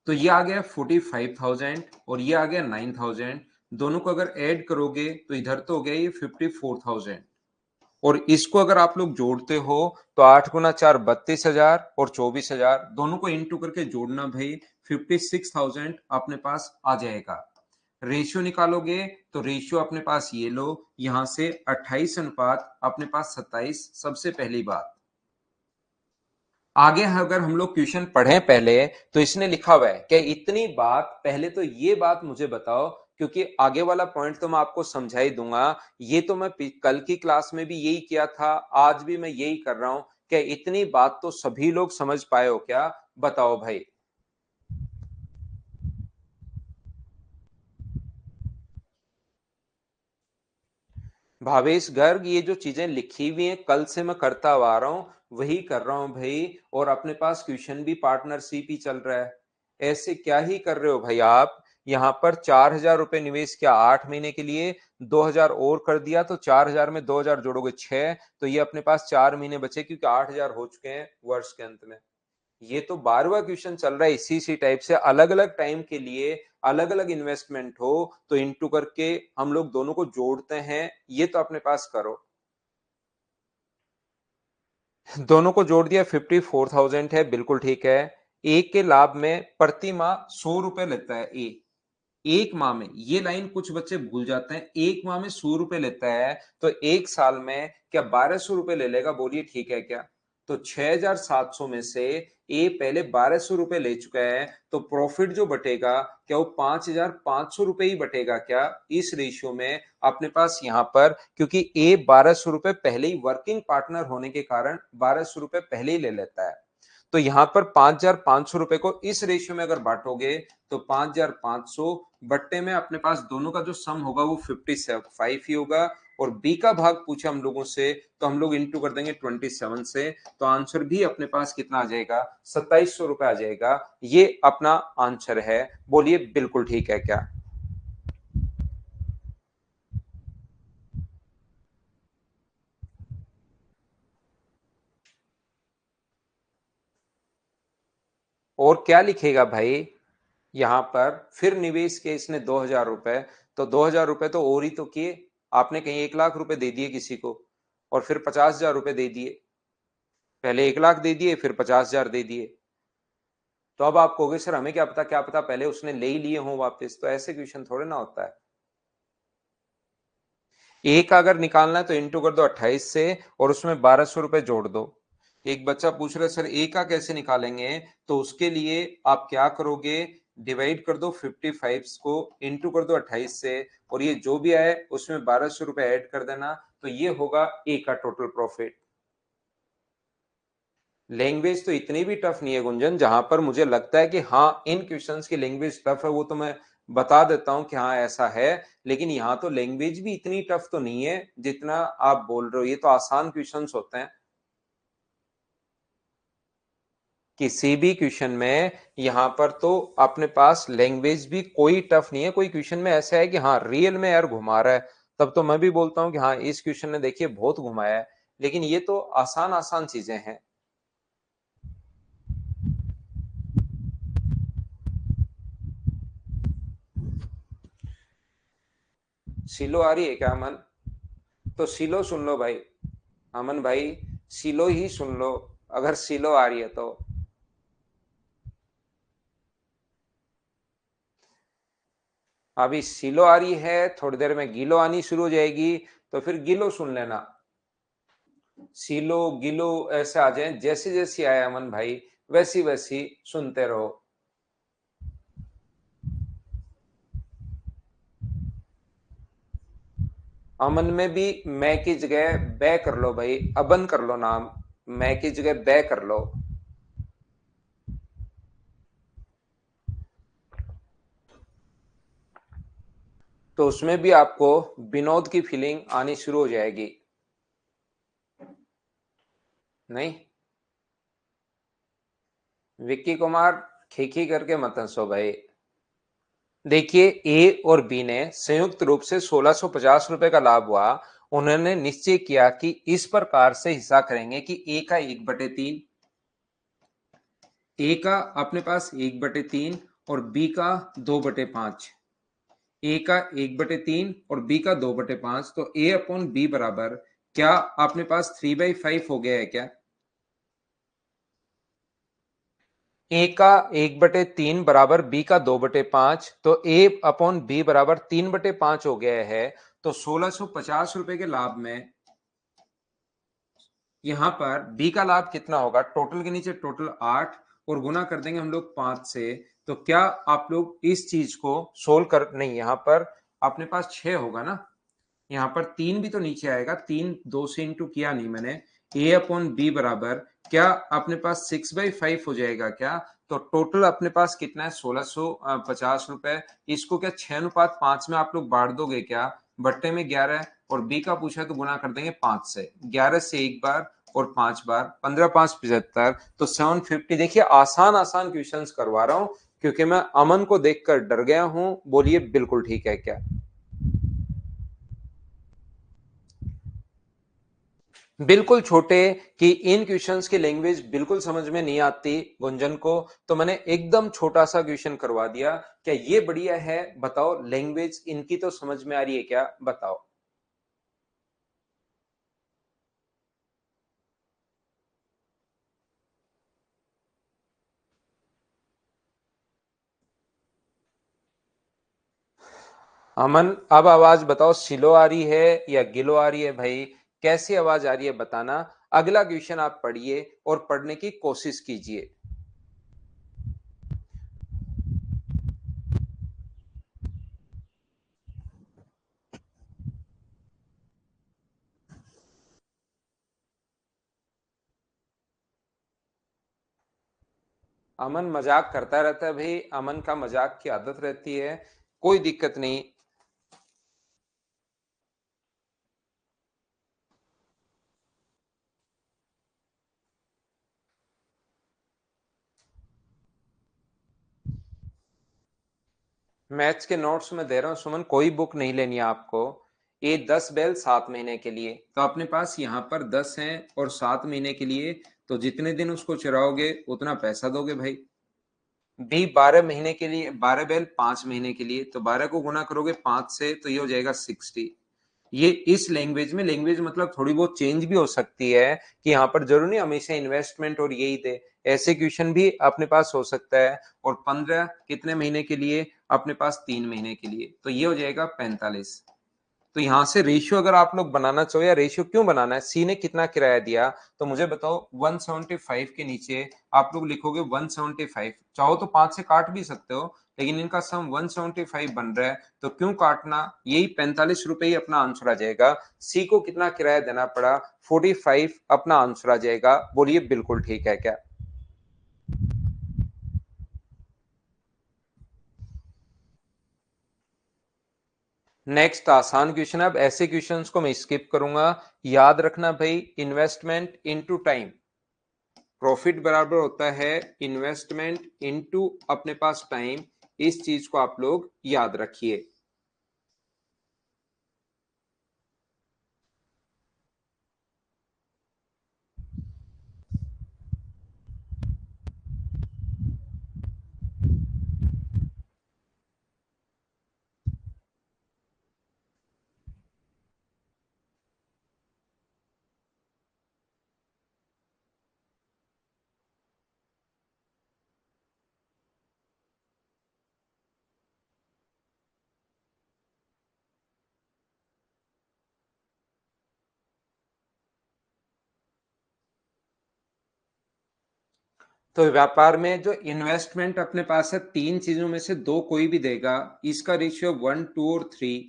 S1: तो ये आ गया 45,000 और ये आ गया 9,000। दोनों को अगर ऐड करोगे तो इधर तो हो गया ये 54,000। और इसको अगर आप लोग जोड़ते हो तो 8 गुना 4 32,000 और 24,000, दोनों को इंटू करके जोड़ना भाई, 56,000 अपने पास आ जाएगा। रेशियो निकालोगे तो रेशियो अपने पास ये लो, यहां से 28 अनुपात अपने पास 27, सबसे पहली बात। आगे अगर हम लोग क्वेश्चन पढ़ें पहले, तो इसने लिखा हुआ है कि इतनी बात, पहले तो ये बात मुझे बताओ, क्योंकि आगे वाला पॉइंट तो मैं आपको समझा ही दूंगा। ये तो मैं कल की क्लास में भी यही किया था, आज भी मैं यही कर रहा हूं कि इतनी बात तो सभी लोग समझ पाए हो क्या, बताओ भाई। भावेश गर्ग, ये जो चीजें लिखी हुई हैं कल से मैं करता आ रहा हूं, वही कर रहा हूं भाई। और अपने पास क्वेश्चन भी पार्टनरशिप ही चल रहा है। ऐसे क्या ही कर रहे हो भाई आप। यहाँ पर 4,000 रुपए निवेश किया 8 महीने के लिए, 2,000 और कर दिया तो 4,000 में 2,000 जोड़ोगे 6, तो ये अपने पास 4 महीने बचे, क्योंकि 8,000 हो चुके हैं वर्ष के अंत में। ये तो 12वां क्वेश्चन चल रहा है इसी टाइप से, अलग अलग टाइम के लिए अलग अलग इन्वेस्टमेंट हो तो इंटू करके हम लोग दोनों को जोड़ते हैं। ये तो अपने पास करो, दोनों को जोड़ दिया 54,000 है, बिल्कुल ठीक है। एक के लाभ में प्रति माह 100 रुपए लेता है ए, एक माह में। ये लाइन कुछ बच्चे भूल जाते हैं, एक माह में 100 रुपए लेता है तो एक साल में क्या 1,200 रुपए ले लेगा, बोलिए ठीक है क्या। तो 6,700 में से ए पहले 1,200 रुपए ले चुका है, तो प्रॉफिट जो बटेगा क्या वो 5,500 रुपए ही बटेगा क्या, इस रेशियो में अपने पास यहाँ पर। क्योंकि ए 1,200 रुपए पहले ही वर्किंग पार्टनर होने के कारण 1,200 रुपए पहले ही ले लेता है। तो यहां पर 5,500 रुपए को इस रेशियो में अगर बांटोगे तो 5,500 बट्टे में अपने पास दोनों का जो सम होगा वो 55 ही होगा। और बी का भाग पूछा हम लोगों से तो हम लोग इंटू कर देंगे 27 से, तो आंसर भी अपने पास कितना आ जाएगा, 2,700 रुपए आ जाएगा। ये अपना आंसर है, बोलिए बिल्कुल ठीक है क्या। और क्या लिखेगा भाई, यहां पर फिर निवेश के इसने 2,000 रुपए, तो 2,000 रुपए तो और ही तो किए। आपने कहीं 1,00,000 रुपए दे दिए किसी को और फिर 50,000 रुपए दे दिए, पहले 1,00,000 दे दिए फिर 50,000 दे दिए। तो अब आप कहोगे सर हमें क्या पता, क्या पता पहले उसने ले ही लिए हों वापस, तो ऐसे क्वेश्चन थोड़े ना होता है। एक अगर निकालना है तो इंटू कर दो 28 से और उसमें 1,200 रुपए जोड़ दो। एक बच्चा पूछ रहा है सर ए का कैसे निकालेंगे, तो उसके लिए आप क्या करोगे डिवाइड कर दो 55 को, इंटू कर दो 28 से, और ये जो भी आए उसमें 1200 रुपए ऐड कर देना, तो ये होगा ए का टोटल प्रॉफिट। लैंग्वेज तो इतनी भी टफ नहीं है गुंजन, जहां पर मुझे लगता है कि हाँ इन क्वेश्चंस की लैंग्वेज टफ है वो तो मैं बता देता हूं कि हाँ ऐसा है, लेकिन यहाँ तो लैंग्वेज भी इतनी टफ तो नहीं है जितना आप बोल रहे हो, ये तो आसान क्वेश्चंस होते हैं किसी भी क्वेश्चन में। यहाँ पर तो अपने पास लैंग्वेज भी कोई टफ नहीं है, कोई क्वेश्चन में ऐसा है कि हाँ रियल में यार घुमा रहा है, तब तो मैं भी बोलता हूँ कि हाँ इस क्वेश्चन ने देखिए बहुत घुमाया है, लेकिन ये तो आसान आसान चीजें हैं। सिलो आ रही है क्या अमन? तो सिलो सुन लो भाई, अमन भाई सिलो ही सुन लो, अगर सिलो आ रही है तो। अभी सिलो आ रही है, थोड़ी देर में गिलो आनी शुरू हो जाएगी, तो फिर गिलो सुन लेना। सिलो गिलो ऐसे आ जाए, जैसे जैसे आए अमन भाई वैसी वैसी सुनते रहो। अमन में भी मैं की जगह बै कर लो भाई, अबन कर लो नाम, मैं की जगह बै कर लो। तो उसमें भी आपको विनोद की फीलिंग आनी शुरू हो जाएगी। नहीं, विक्की कुमार खीखी करके मत हंसो भाई। देखिए ए और बी ने संयुक्त रूप से 1650 रुपए का लाभ हुआ। उन्होंने निश्चय किया कि इस प्रकार से हिस्सा करेंगे कि ए का 1/3, ए का अपने पास 1/3 और बी का 2/5। ए का 1/3 और बी का 2/5, तो ए अपॉन बी बराबर क्या अपने पास 3/5 हो गया है क्या? ए का 1/3 बराबर बी का 2/5, तो ए अपॉन बी बराबर 3/5 हो गया है। तो 1650 रुपए के लाभ में यहां पर बी का लाभ कितना होगा, टोटल के नीचे टोटल 8 और गुना कर देंगे हम लोग 5 से। तो क्या आप लोग इस चीज को सोल्व कर, नहीं यहाँ पर अपने पास 6 होगा ना, यहाँ पर 3 भी तो नीचे आएगा, 3 2 से इंटू किया नहीं मैंने। ए अपॉन बी बराबर क्या अपने पास 6/5 हो जाएगा क्या? तो टोटल अपने पास कितना है, 1650 रुपए। इसको क्या 6:5 में आप लोग बांट दोगे क्या? बट्टे में 11 और बी का पूछा है तो गुना कर देंगे 5 से, 11 से एक बार और 5 बार, 15 5 75, तो 750। देखिए आसान आसान क्वेश्चंस करवा रहा हूं क्योंकि मैं अमन को देखकर डर गया हूं। बोलिए बिल्कुल ठीक है क्या? बिल्कुल छोटे, कि इन क्वेश्चंस की लैंग्वेज बिल्कुल समझ में नहीं आती गुंजन को, तो मैंने एकदम छोटा सा क्वेश्चन करवा दिया। क्या ये बढ़िया है? बताओ, लैंग्वेज इनकी तो समझ में आ रही है क्या? बताओ। अमन अब आवाज बताओ, सिलो आ रही है या गिलो आ रही है भाई? कैसी आवाज आ रही है बताना। अगला क्वेश्चन आप पढ़िए और पढ़ने की कोशिश कीजिए। अमन मजाक करता रहता है भाई, अमन का मजाक की आदत रहती है, कोई दिक्कत नहीं। मैथ्स के नोट्स में दे रहा हूँ सुमन, कोई बुक नहीं लेनी है आपको। ये 10 बैल 7 महीने के लिए, तो अपने पास यहाँ पर 10 हैं और 7 महीने के लिए, तो जितने दिन उसको चराओगे उतना पैसा दोगे भाई। बी 12 महीने के लिए, 12 बैल 5 महीने के लिए, तो 12 को गुना करोगे 5 से तो ये हो जाएगा 60। ये इस लैंग्वेज में, लैंग्वेज मतलब थोड़ी बहुत चेंज भी हो सकती है कि यहाँ पर जरूर नहीं हमेशा इन्वेस्टमेंट और यही थे, ऐसे क्वेश्चन भी अपने पास हो सकता है। और 15 कितने महीने के लिए? अपने पास 3 महीने के लिए, तो ये हो जाएगा 45। तो यहां से रेशियो अगर आप लोग बनाना चाहो, या रेशियो क्यों बनाना है, सी ने कितना किराया दिया, तो मुझे बताओ 175 के नीचे आप लोग लिखोगे 175, चाहो तो 5 से काट भी सकते हो, लेकिन इनका सम 175 बन रहा है, तो क्यों काटना, यही 45 रुपए ही अपना आंसर आ जाएगा। सी को कितना किराया देना पड़ा, 45 अपना आंसर आ जाएगा। बोलिए बिल्कुल ठीक है क्या? नेक्स्ट आसान क्वेश्चन। अब ऐसे क्वेश्चंस को मैं स्किप करूंगा। याद रखना भाई, इन्वेस्टमेंट इनटू टाइम, प्रॉफिट बराबर होता है इन्वेस्टमेंट इनटू अपने पास टाइम। इस चीज को आप लोग याद रखिए। तो व्यापार में जो इन्वेस्टमेंट अपने पास है, तीन चीजों में से दो कोई भी देगा, इसका रेशियो 1, 2 और 3।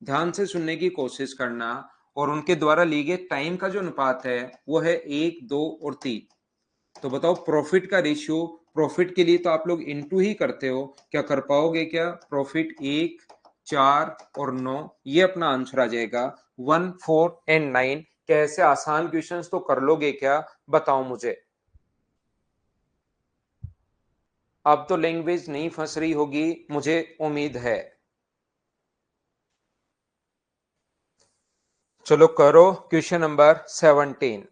S1: ध्यान से सुनने की कोशिश करना। और उनके द्वारा ली गई टाइम का जो अनुपात है वो है 1, 2 और 3। तो बताओ प्रॉफिट का रेशियो, प्रॉफिट के लिए तो आप लोग इनटू ही करते हो, क्या कर पाओगे क्या? प्रॉफिट 1, 4 और 9, ये अपना आंसर आ जाएगा 1, 4 एंड 9। क्या ऐसे आसान क्वेश्चंस तो कर लोगे क्या? बताओ मुझे। अब तो लैंग्वेज नहीं फंस रही होगी, मुझे उम्मीद है। चलो करो क्वेश्चन नंबर 17।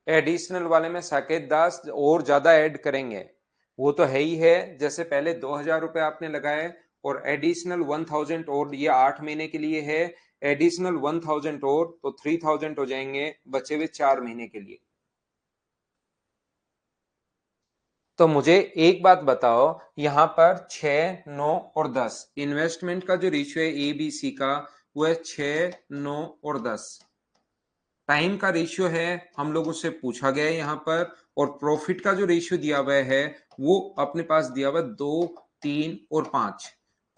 S1: एडिशनल वाले में साकेत दास और ज्यादा ऐड करेंगे, वो तो है ही है। जैसे पहले 2,000 रुपए आपने लगाए और एडिशनल 1,000 और, ये 8 महीने के लिए है। एडिशनल 1,000 और तो 3,000 हो जाएंगे बचे हुए 4 महीने के लिए। तो मुझे एक बात बताओ, यहां पर 6, 9 और 10 इन्वेस्टमेंट का जो रेशियो है ए बी सी का, वो है 6, 9 और 10। टाइम का रेशियो है, हम लोगों से पूछा गया है यहाँ पर। और प्रॉफिट का जो रेशियो दिया हुआ है वो अपने पास दिया हुआ 2, 3 और 5।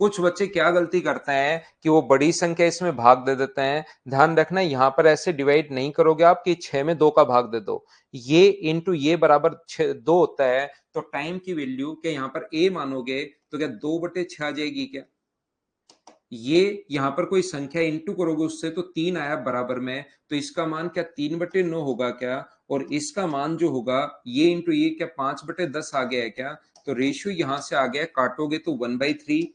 S1: कुछ बच्चे क्या गलती करते हैं कि वो बड़ी संख्या इसमें भाग दे देते हैं। ध्यान रखना, यहाँ पर ऐसे डिवाइड नहीं करोगे आप कि 6 में 2 का भाग दे दो। ये इंटू ये बराबर 2 होता है। तो टाइम की वैल्यू क्या यहाँ पर ए मानोगे तो क्या 2/6 आ जाएगी क्या? ये यहां पर कोई संख्या इंटू करोगे उससे तो 3 आया बराबर में, तो इसका मान क्या 3/9 होगा क्या? और इसका मान जो होगा ये इंटू ये, क्या 5/10 आ गया है क्या? तो रेशियो यहां से आ गया, काटोगे तो 1/3,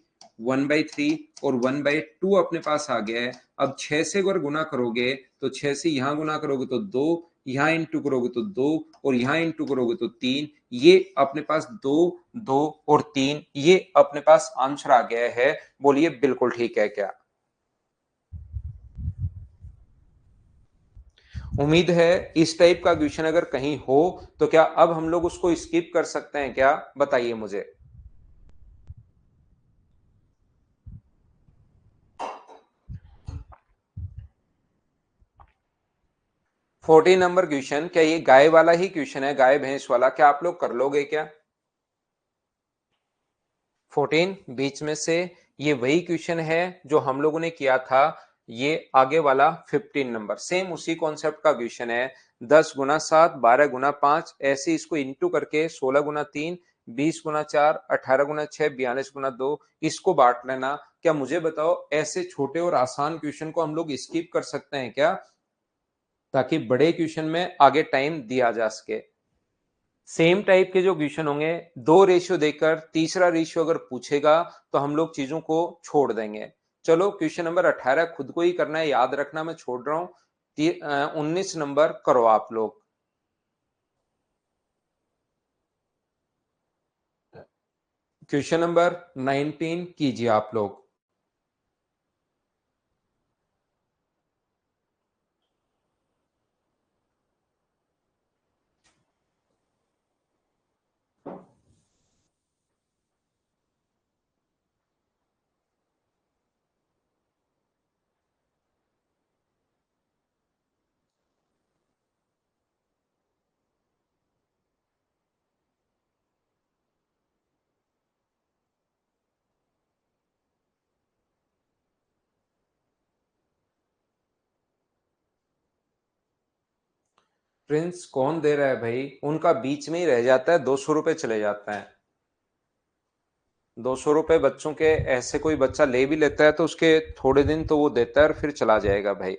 S1: 1/3 और 1/2 अपने पास आ गया है। अब 6 से अगर गुना करोगे तो 6 से यहां गुना करोगे तो 2, यहां इंटू करोगे तो 2 और यहां इंटू करोगे तो 3। ये अपने पास 2, 2 और 3, ये अपने पास आंसर आ गया है। बोलिए बिल्कुल ठीक है क्या? उम्मीद है इस टाइप का क्वेश्चन अगर कहीं हो तो क्या अब हम लोग उसको स्किप कर सकते हैं क्या? बताइए मुझे। 14 नंबर क्वेश्चन, क्या ये गाय वाला ही क्वेश्चन है, गाय भैंस वाला? क्या आप लोग कर लोगे क्या? 14 बीच में से ये वही क्वेश्चन है जो हम लोगों ने किया था। ये आगे वाला 15 नंबर सेम उसी कॉन्सेप्ट का क्वेश्चन है। 10 गुना 7, 12 गुना 5, ऐसे इसको इंटू करके 16 गुना 3, 20 गुना 4, 18 गुना 6, 42 गुना 2, इसको बांट लेना। क्या मुझे बताओ, ऐसे छोटे और आसान क्वेश्चन को हम लोग स्किप कर सकते हैं क्या, ताकि बड़े क्वेश्चन में आगे टाइम दिया जा सके? सेम टाइप के जो क्वेश्चन होंगे, दो रेशियो देकर तीसरा रेशियो अगर पूछेगा तो हम लोग चीजों को छोड़ देंगे। चलो क्वेश्चन नंबर 18 खुद को ही करना है, याद रखना मैं छोड़ रहा हूं। 19 नंबर करो आप लोग। क्वेश्चन नंबर 19 कीजिए आप लोग। प्रिंस कौन दे रहा है भाई? उनका बीच में ही रह जाता है, 200 रुपए चले जाता है। 200 रुपए बच्चों के, ऐसे कोई बच्चा ले भी लेता है तो उसके थोड़े दिन तो वो देता है और फिर चला जाएगा भाई।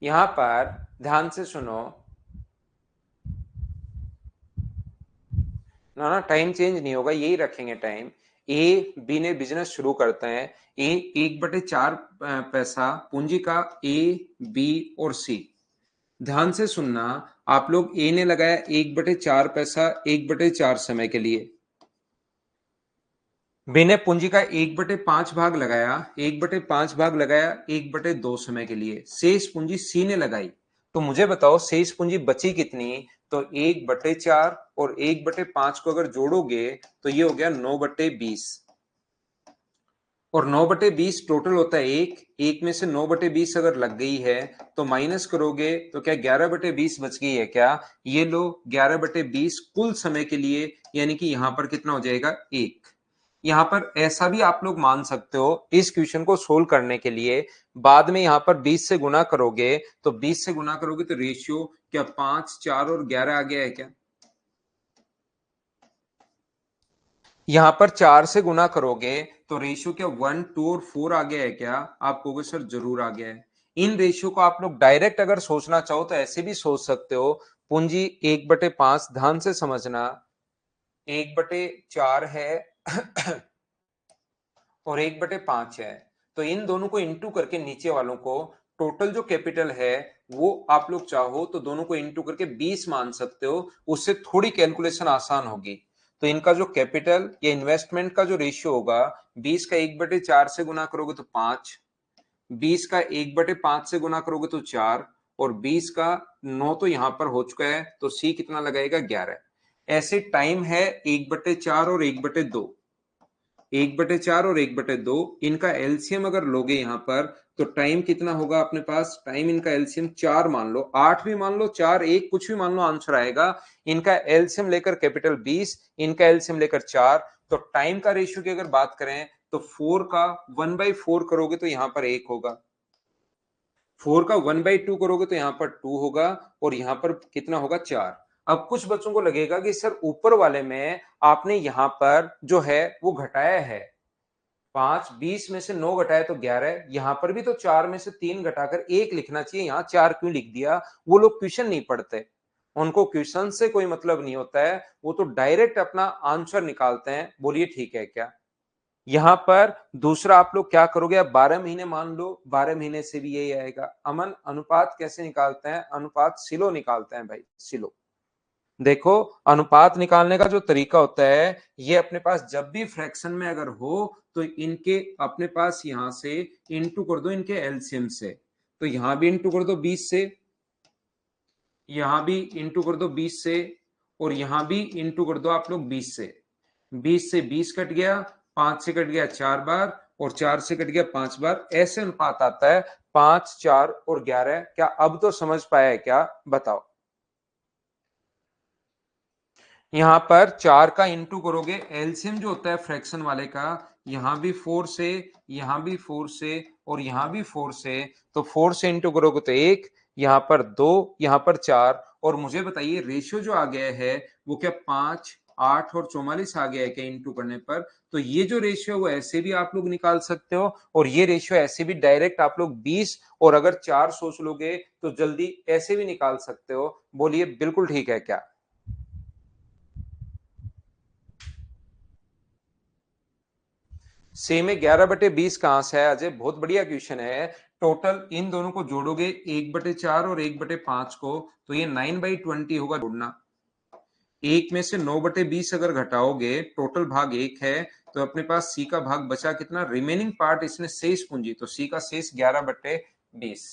S1: यहां पर ध्यान से सुनो। ना ना, टाइम चेंज नहीं होगा, यही रखेंगे टाइम। ए बी ने बिजनेस शुरू करते हैं। ए 1/4 पैसा पूंजी का, ए बी और सी। ध्यान से सुनना। आप लोग, ए ने लगाया 1/4 पैसा 1/4 समय के लिए। बी ने पूंजी का 1/5 भाग लगाया, 1/5 भाग लगाया 1/2 समय के लिए। शेष पूंजी सी ने लगाई। तो मुझे बताओ शेष पूंजी बची कितनी? तो 1/4 और 1/5 को अगर जोड़ोगे तो ये हो गया 9/20। और 9/20 टोटल होता है एक। एक में से 9/20 अगर लग गई है तो माइनस करोगे तो क्या 11/20 बच गई है क्या? ये लो, 11/20 कुल समय के लिए, यानी कि यहां पर कितना हो जाएगा? एक। यहां पर ऐसा भी आप लोग मान सकते हो, इस क्वेश्चन को सोल्व करने के लिए बाद में यहां पर 20 से गुना करोगे, तो 20 से गुना करोगे तो रेशियो क्या 5, 4 और 11 आ गया है क्या? यहां पर 4 से गुना करोगे तो रेशियो क्या 1, 2 और 4 आ गया है क्या? आप कहोगे सर जरूर आ गया है। इन रेशियो को आप लोग डायरेक्ट अगर सोचना चाहो तो ऐसे भी सोच सकते हो। पूंजी 1/5, ध्यान से समझना, 1/4 है और 1/5 है। तो इन दोनों को इंटू करके नीचे वालों को, टोटल जो कैपिटल है वो आप लोग चाहो तो दोनों को इंटू करके 20 मान सकते हो। उससे थोड़ी कैलकुलेशन आसान होगी। तो इनका जो कैपिटल या इन्वेस्टमेंट का जो रेशियो होगा, 20 का 1/4 से गुना करोगे तो 5, 20 का 1/5 से गुना करोगे तो 4, और 20 का 9 तो यहां पर हो चुका है, तो सी कितना लगाएगा? 11। ऐसे टाइम है 1/4 और 1/2। 1/4 और 1/2, इनका एलसीएम अगर लोगे यहां पर तो टाइम कितना होगा अपने पास? टाइम इनका एलसीएम 4 मान लो, 8 भी मान लो, 4, 1 कुछ भी मान लो, आंसर आएगा। इनका एलसीएम लेकर कैपिटल 20, इनका एलसीएम लेकर 4। तो टाइम का रेशियो की अगर बात करें तो 4 का 1/4 करोगे तो यहां पर 1 होगा। 4 का 1/2 करोगे तो यहां पर 2 होगा, और यहां पर कितना होगा? 4। अब कुछ बच्चों को लगेगा कि सर ऊपर वाले में आपने यहां पर जो है वो घटाया है। 5, 20 में से 9 घटाया तो 11। यहां पर भी तो 4 में से 3 घटाकर 1 लिखना चाहिए, यहां 4 क्यों लिख दिया? वो लोग क्वेश्चन नहीं पढ़ते, उनको क्वेश्चन से कोई मतलब नहीं होता है, वो तो डायरेक्ट अपना आंसर निकालते हैं। बोलिए ठीक है क्या? यहां पर दूसरा आप लोग क्या करोगे? अब 12 महीने मान लो, 12 महीने से भी यही आएगा। अमन, अनुपात कैसे निकालते हैं? अनुपात सिलो निकालते हैं भाई, सिलो। देखो, अनुपात निकालने का जो तरीका होता है, ये अपने पास जब भी फ्रैक्शन में अगर हो तो इनके अपने पास यहां से इंटू कर दो इनके एलसीएम से। तो यहां भी इंटू कर दो 20 से, यहां भी इंटू कर दो 20 से, और यहां भी इंटू कर दो आप लोग 20 से। 20 से 20 कट गया, 5 से कट गया 4 बार, और 4 से कट गया 5 बार। ऐसे अनुपात आता है 5, 4 और 11। क्या अब तो समझ पाया है क्या? बताओ। यहां पर 4 का इंटू करोगे, एलसीएम जो होता है फ्रैक्शन वाले का, यहां भी 4 से, यहां भी 4 से, और यहां भी 4 से। तो 4 से इंटू करोगे तो 1, यहां पर 2, यहां पर 4। और मुझे बताइए रेशियो जो आ गया है वो क्या 5, 8 और 44 आ गया है क्या इंटू करने पर? तो ये जो रेशियो है वो ऐसे भी आप लोग निकाल सकते हो, और ये रेशियो ऐसे भी डायरेक्ट आप लोग 20 और अगर 4 सोच लोगे तो जल्दी ऐसे भी निकाल सकते हो। बोलिए बिल्कुल ठीक है क्या? सी में 11/20 कहां से है अजय? बहुत बढ़िया क्वेश्चन है। टोटल इन दोनों को जोड़ोगे, 1/4 और 1/5 को, तो ये 9/20 होगा जोड़ना। एक में से 9/20 अगर घटाओगे, टोटल भाग एक है, तो अपने पास सी का भाग बचा कितना? रिमेनिंग पार्ट इसमें शेष पूंजी, तो सी का शेष 11/20।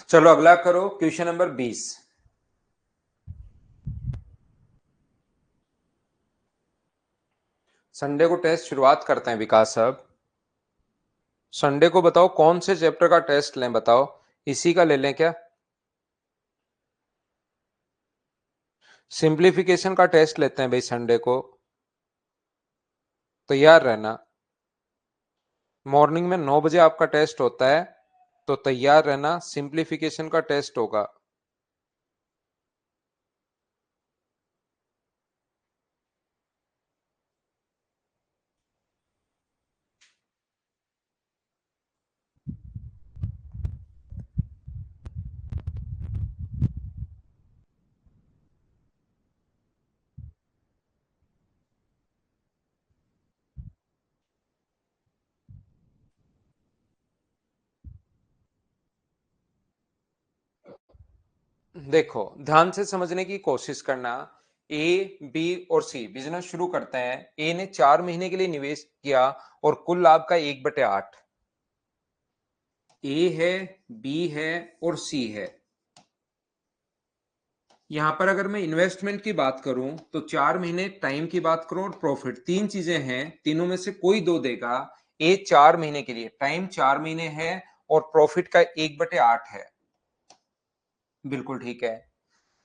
S1: चलो अगला करो, क्वेश्चन नंबर 20। संडे को टेस्ट शुरुआत करते हैं विकास साहब। संडे को बताओ कौन से चैप्टर का टेस्ट लें, बताओ। इसी का ले लें क्या? सिंप्लीफिकेशन का टेस्ट लेते हैं भाई संडे को। तैयार रहना। मॉर्निंग में 9 बजे आपका टेस्ट होता है, तो तैयार रहना, सिंप्लीफिकेशन का टेस्ट होगा। देखो ध्यान से समझने की कोशिश करना। ए, बी और सी बिजनेस शुरू करते हैं। ए ने 4 महीने के लिए निवेश किया और कुल लाभ का 1/8। ए है, बी है और सी है। यहां पर अगर मैं इन्वेस्टमेंट की बात करूं तो 4 महीने, टाइम की बात करूं और प्रॉफिट, तीन चीजें हैं, तीनों में से कोई दो देगा। ए 4 महीने के लिए, टाइम 4 महीने है और प्रॉफिट का 1/8 है। बिल्कुल ठीक है।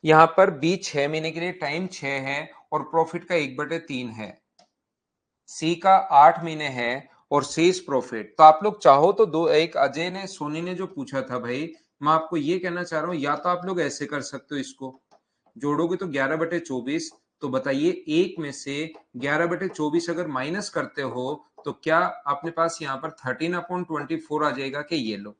S1: यहां पर बी 6 महीने के लिए, टाइम 6 है और प्रॉफिट का 1/3 है। सी का 8 महीने है और शेष प्रॉफिट। तो आप लोग चाहो तो दो, एक अजय ने, सोनी ने जो पूछा था भाई, मैं आपको ये कहना चाह रहा हूं, या तो आप लोग ऐसे कर सकते हो, इसको जोड़ोगे तो 11/24। तो बताइए, एक में से 11/24 अगर माइनस करते हो तो क्या अपने पास यहाँ पर 13/24 आ जाएगा कि? ये लो,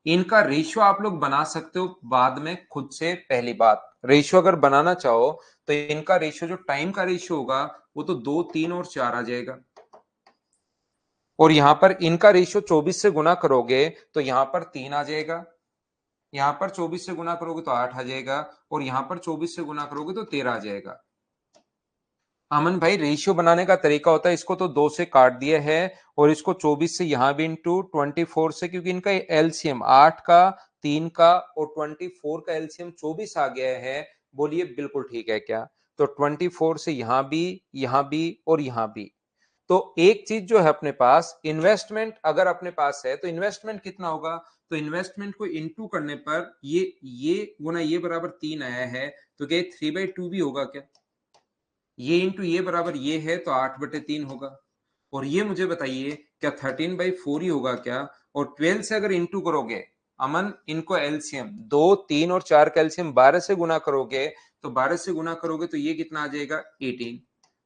S1: इनका रेशियो आप लोग बना सकते हो बाद में खुद से। पहली बात, रेशियो अगर बनाना चाहो तो इनका रेशियो, जो टाइम का रेशियो होगा, वो तो 2, 3 और 4 आ जाएगा। और यहां पर इनका रेशियो 24 से गुना करोगे तो यहां पर 3 आ जाएगा। यहां पर 24 से गुना करोगे तो 8 आ जाएगा और यहां पर 24 से गुना करोगे तो 13 आ जाएगा। अमन भाई, रेशियो बनाने का तरीका होता है, इसको तो 2 से काट दिया है और इसको 24 से यहां भी इंटू 24 से, क्योंकि इनका एलसीएम 8 का, 3 का और 24 का एलसीएम 24 आ गया है। बोलिए बिल्कुल ठीक है क्या? तो 24 से यहां भी और यहां भी। तो एक चीज जो है अपने पास, इन्वेस्टमेंट अगर अपने पास है तो इन्वेस्टमेंट कितना होगा? तो इन्वेस्टमेंट को इनटू करने पर ये गुना ये बराबर 3 आया है, तो क्या 3/2 भी होगा क्या? ये इंटू ये बराबर ये है, तो 8/3 होगा। और ये मुझे बताइए, क्या 13/4 ही होगा क्या? और 12 से अगर इंटू करोगे, अमन इनको एलसीएम 2, 3 और 4 का एलसीएम 12 से गुना करोगे, तो 12 से गुना करोगे तो ये कितना आ जाएगा? 18।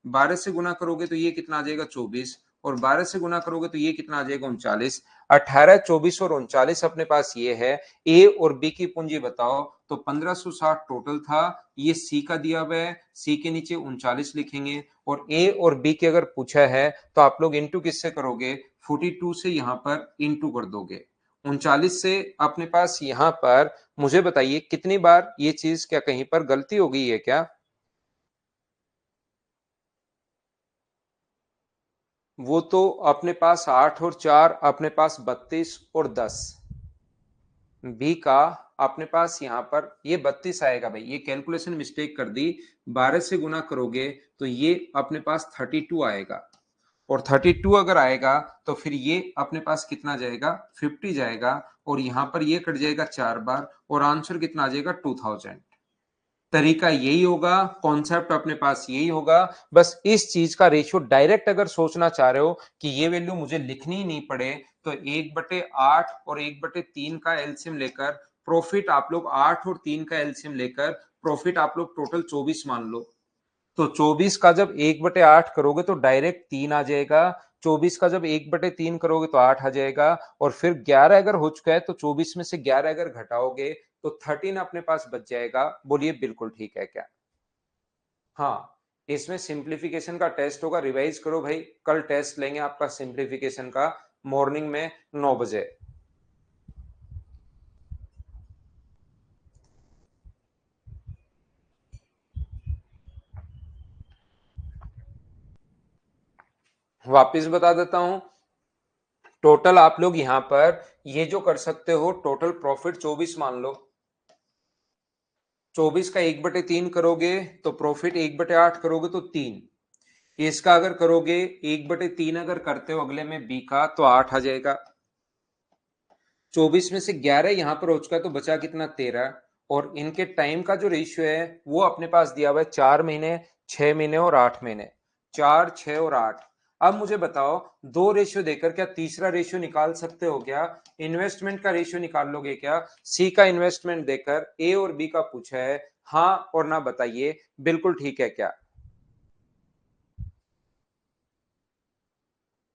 S1: 12 से गुना करोगे तो ये कितना आ जाएगा? 24। और 12 से गुना करोगे तो ये कितना आ जाएगा? 39। 18, 24 और 39 अपने पास ये है। ए और बी की पूंजी बताओ। तो 1560 टोटल था, ये सी का दिया हुआ है, सी के नीचे 39 लिखेंगे। और ए और बी की अगर पूछा है तो आप लोग इंटू किससे करोगे? 42 से यहां पर इंटू कर दोगे। 39 से अपने पास यहां पर, मुझे बताइए कितनी बार ये चीज, क्या कहीं पर गलती हो गई है क्या? वो तो अपने पास 8 और 4, अपने पास 32 और 10। बी का अपने पास यहां पर ये 32 आएगा भाई, ये कैलकुलेशन मिस्टेक कर दी। 12 से गुना करोगे तो ये अपने पास 32 आएगा। और 32 अगर आएगा तो फिर ये अपने पास कितना जाएगा? 50 जाएगा। और यहां पर ये कट जाएगा 4 बार और आंसर कितना आ जाएगा? 2000। तरीका यही होगा, कॉन्सेप्ट अपने पास यही होगा। बस इस चीज का रेशियो डायरेक्ट अगर सोचना चाह रहे हो कि ये वैल्यू मुझे लिखनी ही नहीं पड़े, तो 1/8 और 1/3 का एलसीएम लेकर प्रॉफिट, आप लोग 8 और 3 का एलसीएम लेकर प्रॉफिट आप लोग टोटल 24 मान लो। तो 24 का जब 1/8 करोगे तो डायरेक्ट 3 आ जाएगा। 24 का जब 1/3 करोगे तो 8 आ जाएगा। और फिर 11 अगर हो चुका है तो 24 में से 11 अगर घटाओगे तो 13 अपने पास बच जाएगा। बोलिए बिल्कुल ठीक है क्या? हाँ, इसमें सिंप्लीफिकेशन का टेस्ट होगा, रिवाइज करो भाई, कल टेस्ट लेंगे आपका सिंप्लीफिकेशन का, मॉर्निंग में 9 बजे। वापिस बता देता हूं, टोटल आप लोग यहां पर ये जो कर सकते हो, टोटल प्रॉफिट 24 मान लो। 24 का 1/3 करोगे तो प्रॉफिट 1/8 करोगे तो 3। इसका अगर करोगे 1/3 अगर करते हो अगले में बी का तो 8 आ जाएगा। 24 में से 11 यहां पर हो चुका तो बचा कितना, 13। और इनके टाइम का जो रेशियो है वो अपने पास दिया हुआ है 4 महीने, 6 महीने और 8 महीने। 4, 6 और 8। अब मुझे बताओ, दो रेशियो देकर क्या तीसरा रेशियो निकाल सकते हो क्या? इन्वेस्टमेंट का रेशियो निकाल लोगे क्या? सी का इन्वेस्टमेंट देकर ए और बी का पूछा है, हाँ और ना बताइए, बिल्कुल ठीक है क्या?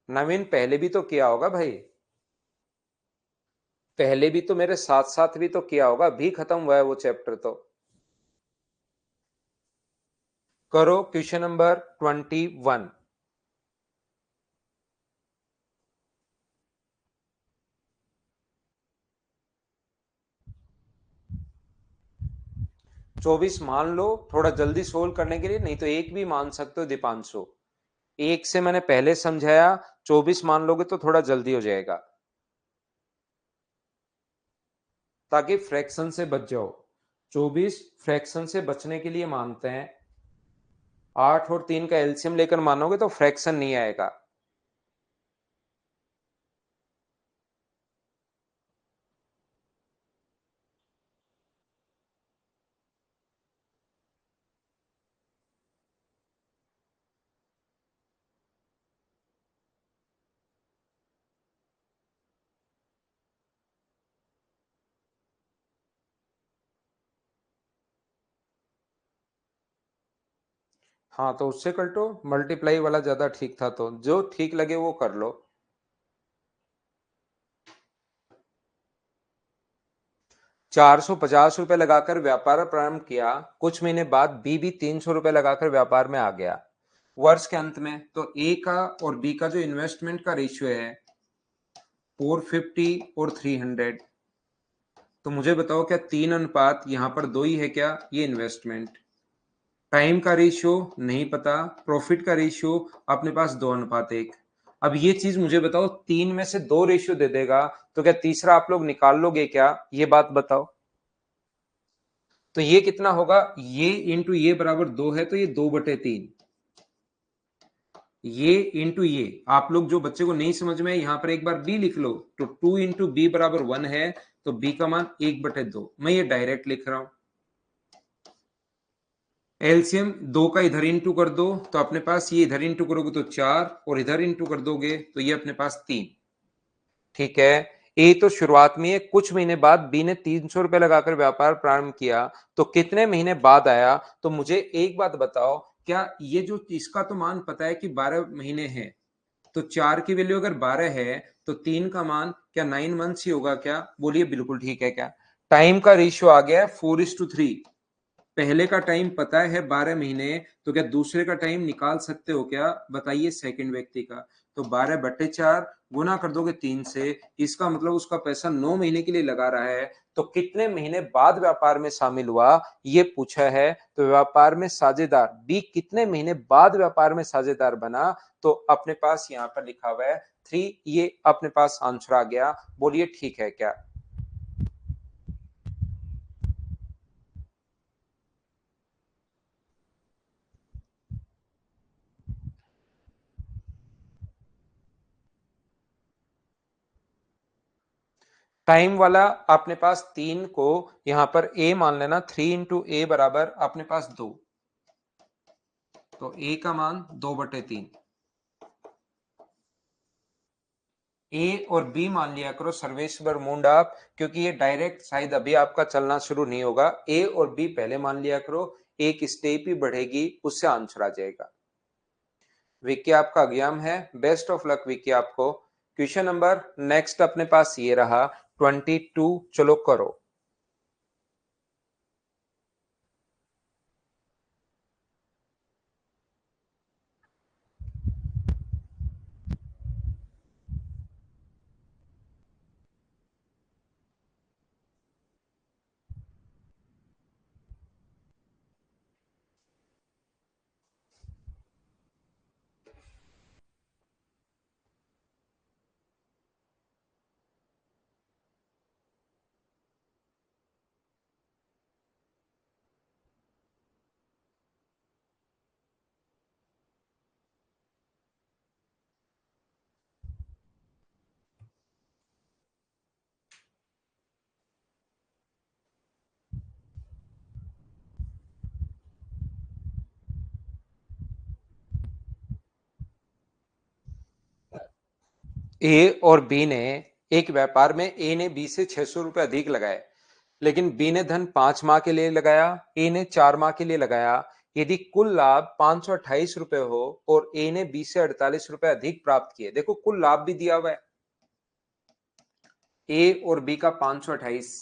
S1: नवीन पहले भी तो किया होगा भाई। पहले भी तो मेरे साथ साथ भी तो किया होगा, अभी खत्म हुआ है वो चैप्टर तो। करो क्वेश्चन नंबर 21। 24 मान लो, थोड़ा जल्दी सोल्व करने के लिए, नहीं तो एक भी मान सकते हो दीपांशु। एक से मैंने पहले समझाया, 24 मान लोगे तो थोड़ा जल्दी हो जाएगा, ताकि फ्रैक्शन से बच जाओ। 24 फ्रैक्शन से बचने के लिए मानते हैं। 8 और 3 का एलसीएम लेकर मानोगे तो फ्रैक्शन नहीं आएगा। हाँ तो उससे कटो, मल्टीप्लाई वाला ज्यादा ठीक था, तो जो ठीक लगे वो कर लो। 450 रुपए लगाकर व्यापार प्रारंभ किया, कुछ महीने बाद बी भी 300 रुपए लगाकर व्यापार में आ गया। वर्ष के अंत में तो ए का और बी का जो इन्वेस्टमेंट का रेशियो है 450 और 300। तो मुझे बताओ, क्या 3 अनुपात यहां पर 2 ही है क्या? ये इन्वेस्टमेंट। टाइम का रेशियो नहीं पता, प्रॉफिट का रेशियो अपने पास 2:1। अब ये चीज मुझे बताओ, 3 में से 2 रेशियो दे देगा तो क्या तीसरा आप लोग निकाल लोगे क्या? ये बात बताओ। तो ये कितना होगा, ये इंटू ये बराबर 2 है तो ये 2/3। ये इंटू ये, आप लोग जो बच्चे को नहीं समझ में यहां पर एक बार बी लिख लो, तो 2 इंटू बी बराबर 1 है, तो बी का मान 1/2। मैं ये डायरेक्ट लिख रहा हूं। एलसीएम 2 का इधर इंटू कर दो तो अपने पास, ये इधर इंटू करोगे तो 4 और इधर इंटू कर दोगे तो ये अपने पास 3। ठीक है। ए तो शुरुआत में है, कुछ महीने बाद बी ने 300 रुपए लगाकर व्यापार प्रारंभ किया, तो कितने महीने बाद आया? तो मुझे एक बात बताओ, क्या ये जो इसका तो मान पता है कि 12 महीने हैं, तो 4 की वैल्यू अगर 12 है तो 3 का मान क्या 9 मंथ्स ही होगा क्या? बोलिए बिल्कुल ठीक है क्या? टाइम का रेशियो आ गया है 4:3। पहले का टाइम पता है 12 महीने, तो क्या दूसरे का टाइम निकाल सकते हो क्या? बताइए सेकंड व्यक्ति का। तो 12/4 गुना कर दोगे 3 से, इसका मतलब उसका पैसा 9 महीने के लिए लगा रहा है। तो कितने महीने बाद व्यापार में शामिल हुआ ये पूछा है। तो व्यापार में साझेदार बी कितने महीने बाद व्यापार में साझेदार बना, तो अपने पास यहाँ पर लिखा हुआ है 3। ये अपने पास आंसर आ गया। बोलिए ठीक है क्या? टाइम वाला अपने पास 3 को यहां पर ए मान लेना, 3 इंटू ए बराबर अपने पास 2, तो ए का मान 2/3। ए और बी मान लिया करो सर्वेश्वर मुंडा आप, क्योंकि ये डायरेक्ट शायद अभी आपका चलना शुरू नहीं होगा। ए और बी पहले मान लिया करो, एक स्टेप ही बढ़ेगी, उससे आंसर आ जाएगा। विक्की आपका एग्जाम है, बेस्ट ऑफ लक विक्की आपको। क्वेश्चन नंबर नेक्स्ट अपने पास ये रहा 22। चलो करो। ए और बी ने एक व्यापार में ए ने बी से 600 रुपए अधिक लगाए, लेकिन बी ने धन 5 माह के लिए लगाया, ए ने 4 माह के लिए लगाया। यदि कुल लाभ 528 रुपए हो और ए ने बी से 48 रुपए अधिक प्राप्त किए, देखो कुल लाभ भी दिया हुआ है ए और बी का 528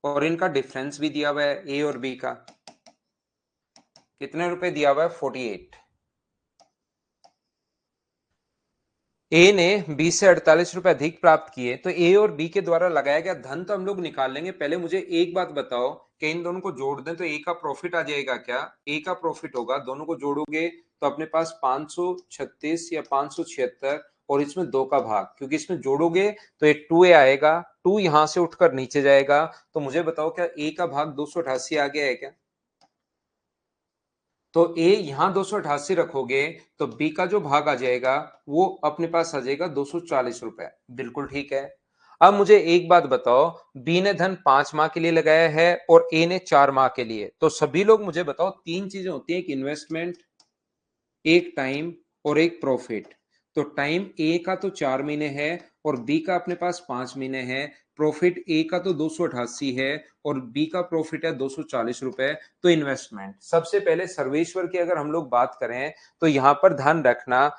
S1: और इनका डिफरेंस भी दिया हुआ है ए और बी का कितने रुपए दिया हुआ है 48। ए ने बी से 48 रुपए अधिक प्राप्त किए, तो ए और बी के द्वारा लगाया गया धन तो हम लोग निकाल लेंगे। पहले मुझे एक बात बताओ कि इन दोनों को जोड़ दें तो ए का प्रॉफिट आ जाएगा क्या? ए का प्रॉफिट होगा, दोनों को जोड़ोगे तो अपने पास 536 या 576 और इसमें 2 का भाग, क्योंकि इसमें जोड़ोगे तो एक 2a आएगा, 2 यहां से उठकर नीचे जाएगा। तो मुझे बताओ क्या ए का भाग 288 आ गया है क्या? तो ए यहां 288 रखोगे तो बी का जो भाग आ जाएगा वो अपने पास आ जाएगा 240 रुपए। बिल्कुल ठीक है। अब मुझे एक बात बताओ, बी ने धन 5 माह के लिए लगाया है और ए ने 4 माह के लिए, तो सभी लोग मुझे बताओ तीन चीजें होती है, एक इन्वेस्टमेंट, एक टाइम और एक प्रॉफिट। तो टाइम ए का तो 4 महीने है और बी का अपने पास 5 महीने है। प्रॉफिट ए का तो 288 है और बी का प्रॉफिट है 240 रुपए। तो इन्वेस्टमेंट, सबसे पहले सर्वेश्वर की अगर हम लोग बात करें तो यहां पर ध्यान रखना,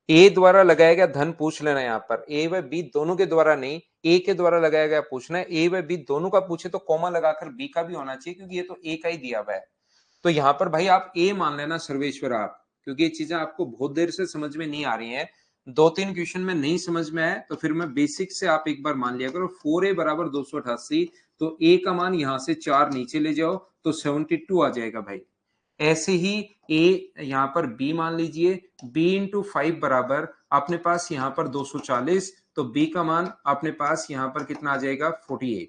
S1: ए द्वारा लगाया गया धन पूछ लेना, यहाँ पर ए व बी दोनों के द्वारा नहीं, ए के द्वारा लगाया गया पूछना है। ए व बी दोनों का पूछे तो कॉमा लगाकर बी का भी होना चाहिए, क्योंकि ये तो ए का ही दिया हुआ है। तो यहां पर भाई आप ए मान लेना सर्वेश्वर आप, क्योंकि ये चीजें आपको बहुत देर से समझ में नहीं आ रही हैं, 2-3 क्वेश्चन में नहीं समझ में आए तो फिर मैं बेसिक से आप एक बार मान लिया करो। 4a बराबर 288, तो ए का मान यहां से 4 नीचे ले जाओ तो 72 आ जाएगा भाई। ऐसे ही ए यहां पर बी मान लीजिए, बी इंटू 5 बराबर अपने पास यहां पर 240, तो बी का मान अपने पास यहां पर कितना आ जाएगा 48।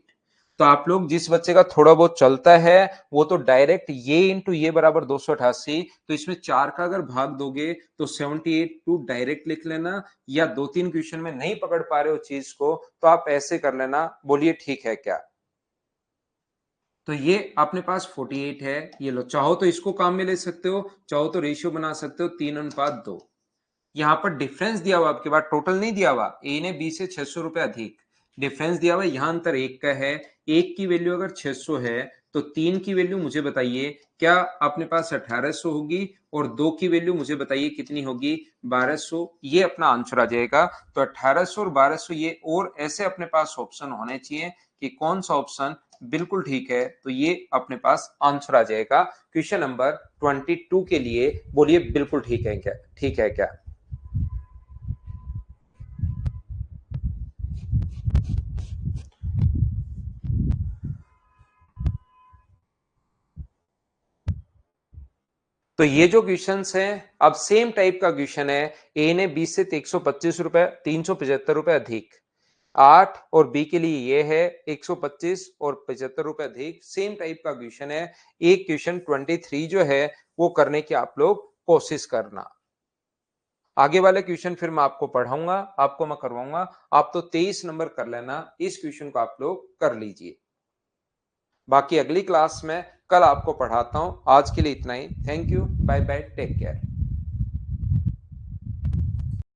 S1: तो आप लोग जिस बच्चे का थोड़ा बहुत चलता है वो तो डायरेक्ट ये इंटू ये बराबर 288, तो इसमें 4 का अगर भाग दोगे तो 78 टू डायरेक्ट लिख लेना, या 2-3 क्वेश्चन में नहीं पकड़ पा रहे हो चीज को तो आप ऐसे कर लेना। बोलिए ठीक है क्या? तो ये अपने पास 48 है, ये लो, चाहो तो इसको काम में ले सकते हो, चाहो तो रेशियो बना सकते हो 3:2। यहाँ पर डिफरेंस दिया हुआ आपके पास, टोटल नहीं दिया हुआ, ए ने बी से 600 रुपए अधिक, डिफरेंस दिया हुआ, यहाँ अंतर एक का है। एक की वैल्यू अगर 600 है तो 3 की वैल्यू मुझे बताइए क्या अपने पास 1800 होगी, और 2 की वैल्यू मुझे बताइए कितनी होगी 1200। ये अपना आंसर आ जाएगा। तो 1800 और 1200 ये, और ऐसे अपने पास ऑप्शन होने चाहिए कि कौन सा ऑप्शन बिल्कुल ठीक है, तो ये अपने पास आंसर आ जाएगा क्वेश्चन नंबर 22 के लिए। बोलिए बिल्कुल ठीक है क्या? ठीक है क्या? तो ये जो क्वेश्चन है, अब सेम टाइप का क्वेश्चन है, ए ने 20 से 125 रुपए 375 रुपए अधिक, 8 और बी के लिए ये है 125 और 75 रुपए अधिक, सेम टाइप का क्वेश्चन है। एक क्वेश्चन 23 जो है वो करने की आप लोग कोशिश करना। आगे वाले क्वेश्चन फिर मैं आपको पढ़ाऊंगा, आपको मैं करवाऊंगा, आप तो 23 नंबर कर लेना, इस क्वेश्चन को आप लोग कर लीजिए। बाकी अगली क्लास में कल आपको पढ़ाता हूं। आज के लिए इतना ही। Thank you, bye bye, take care.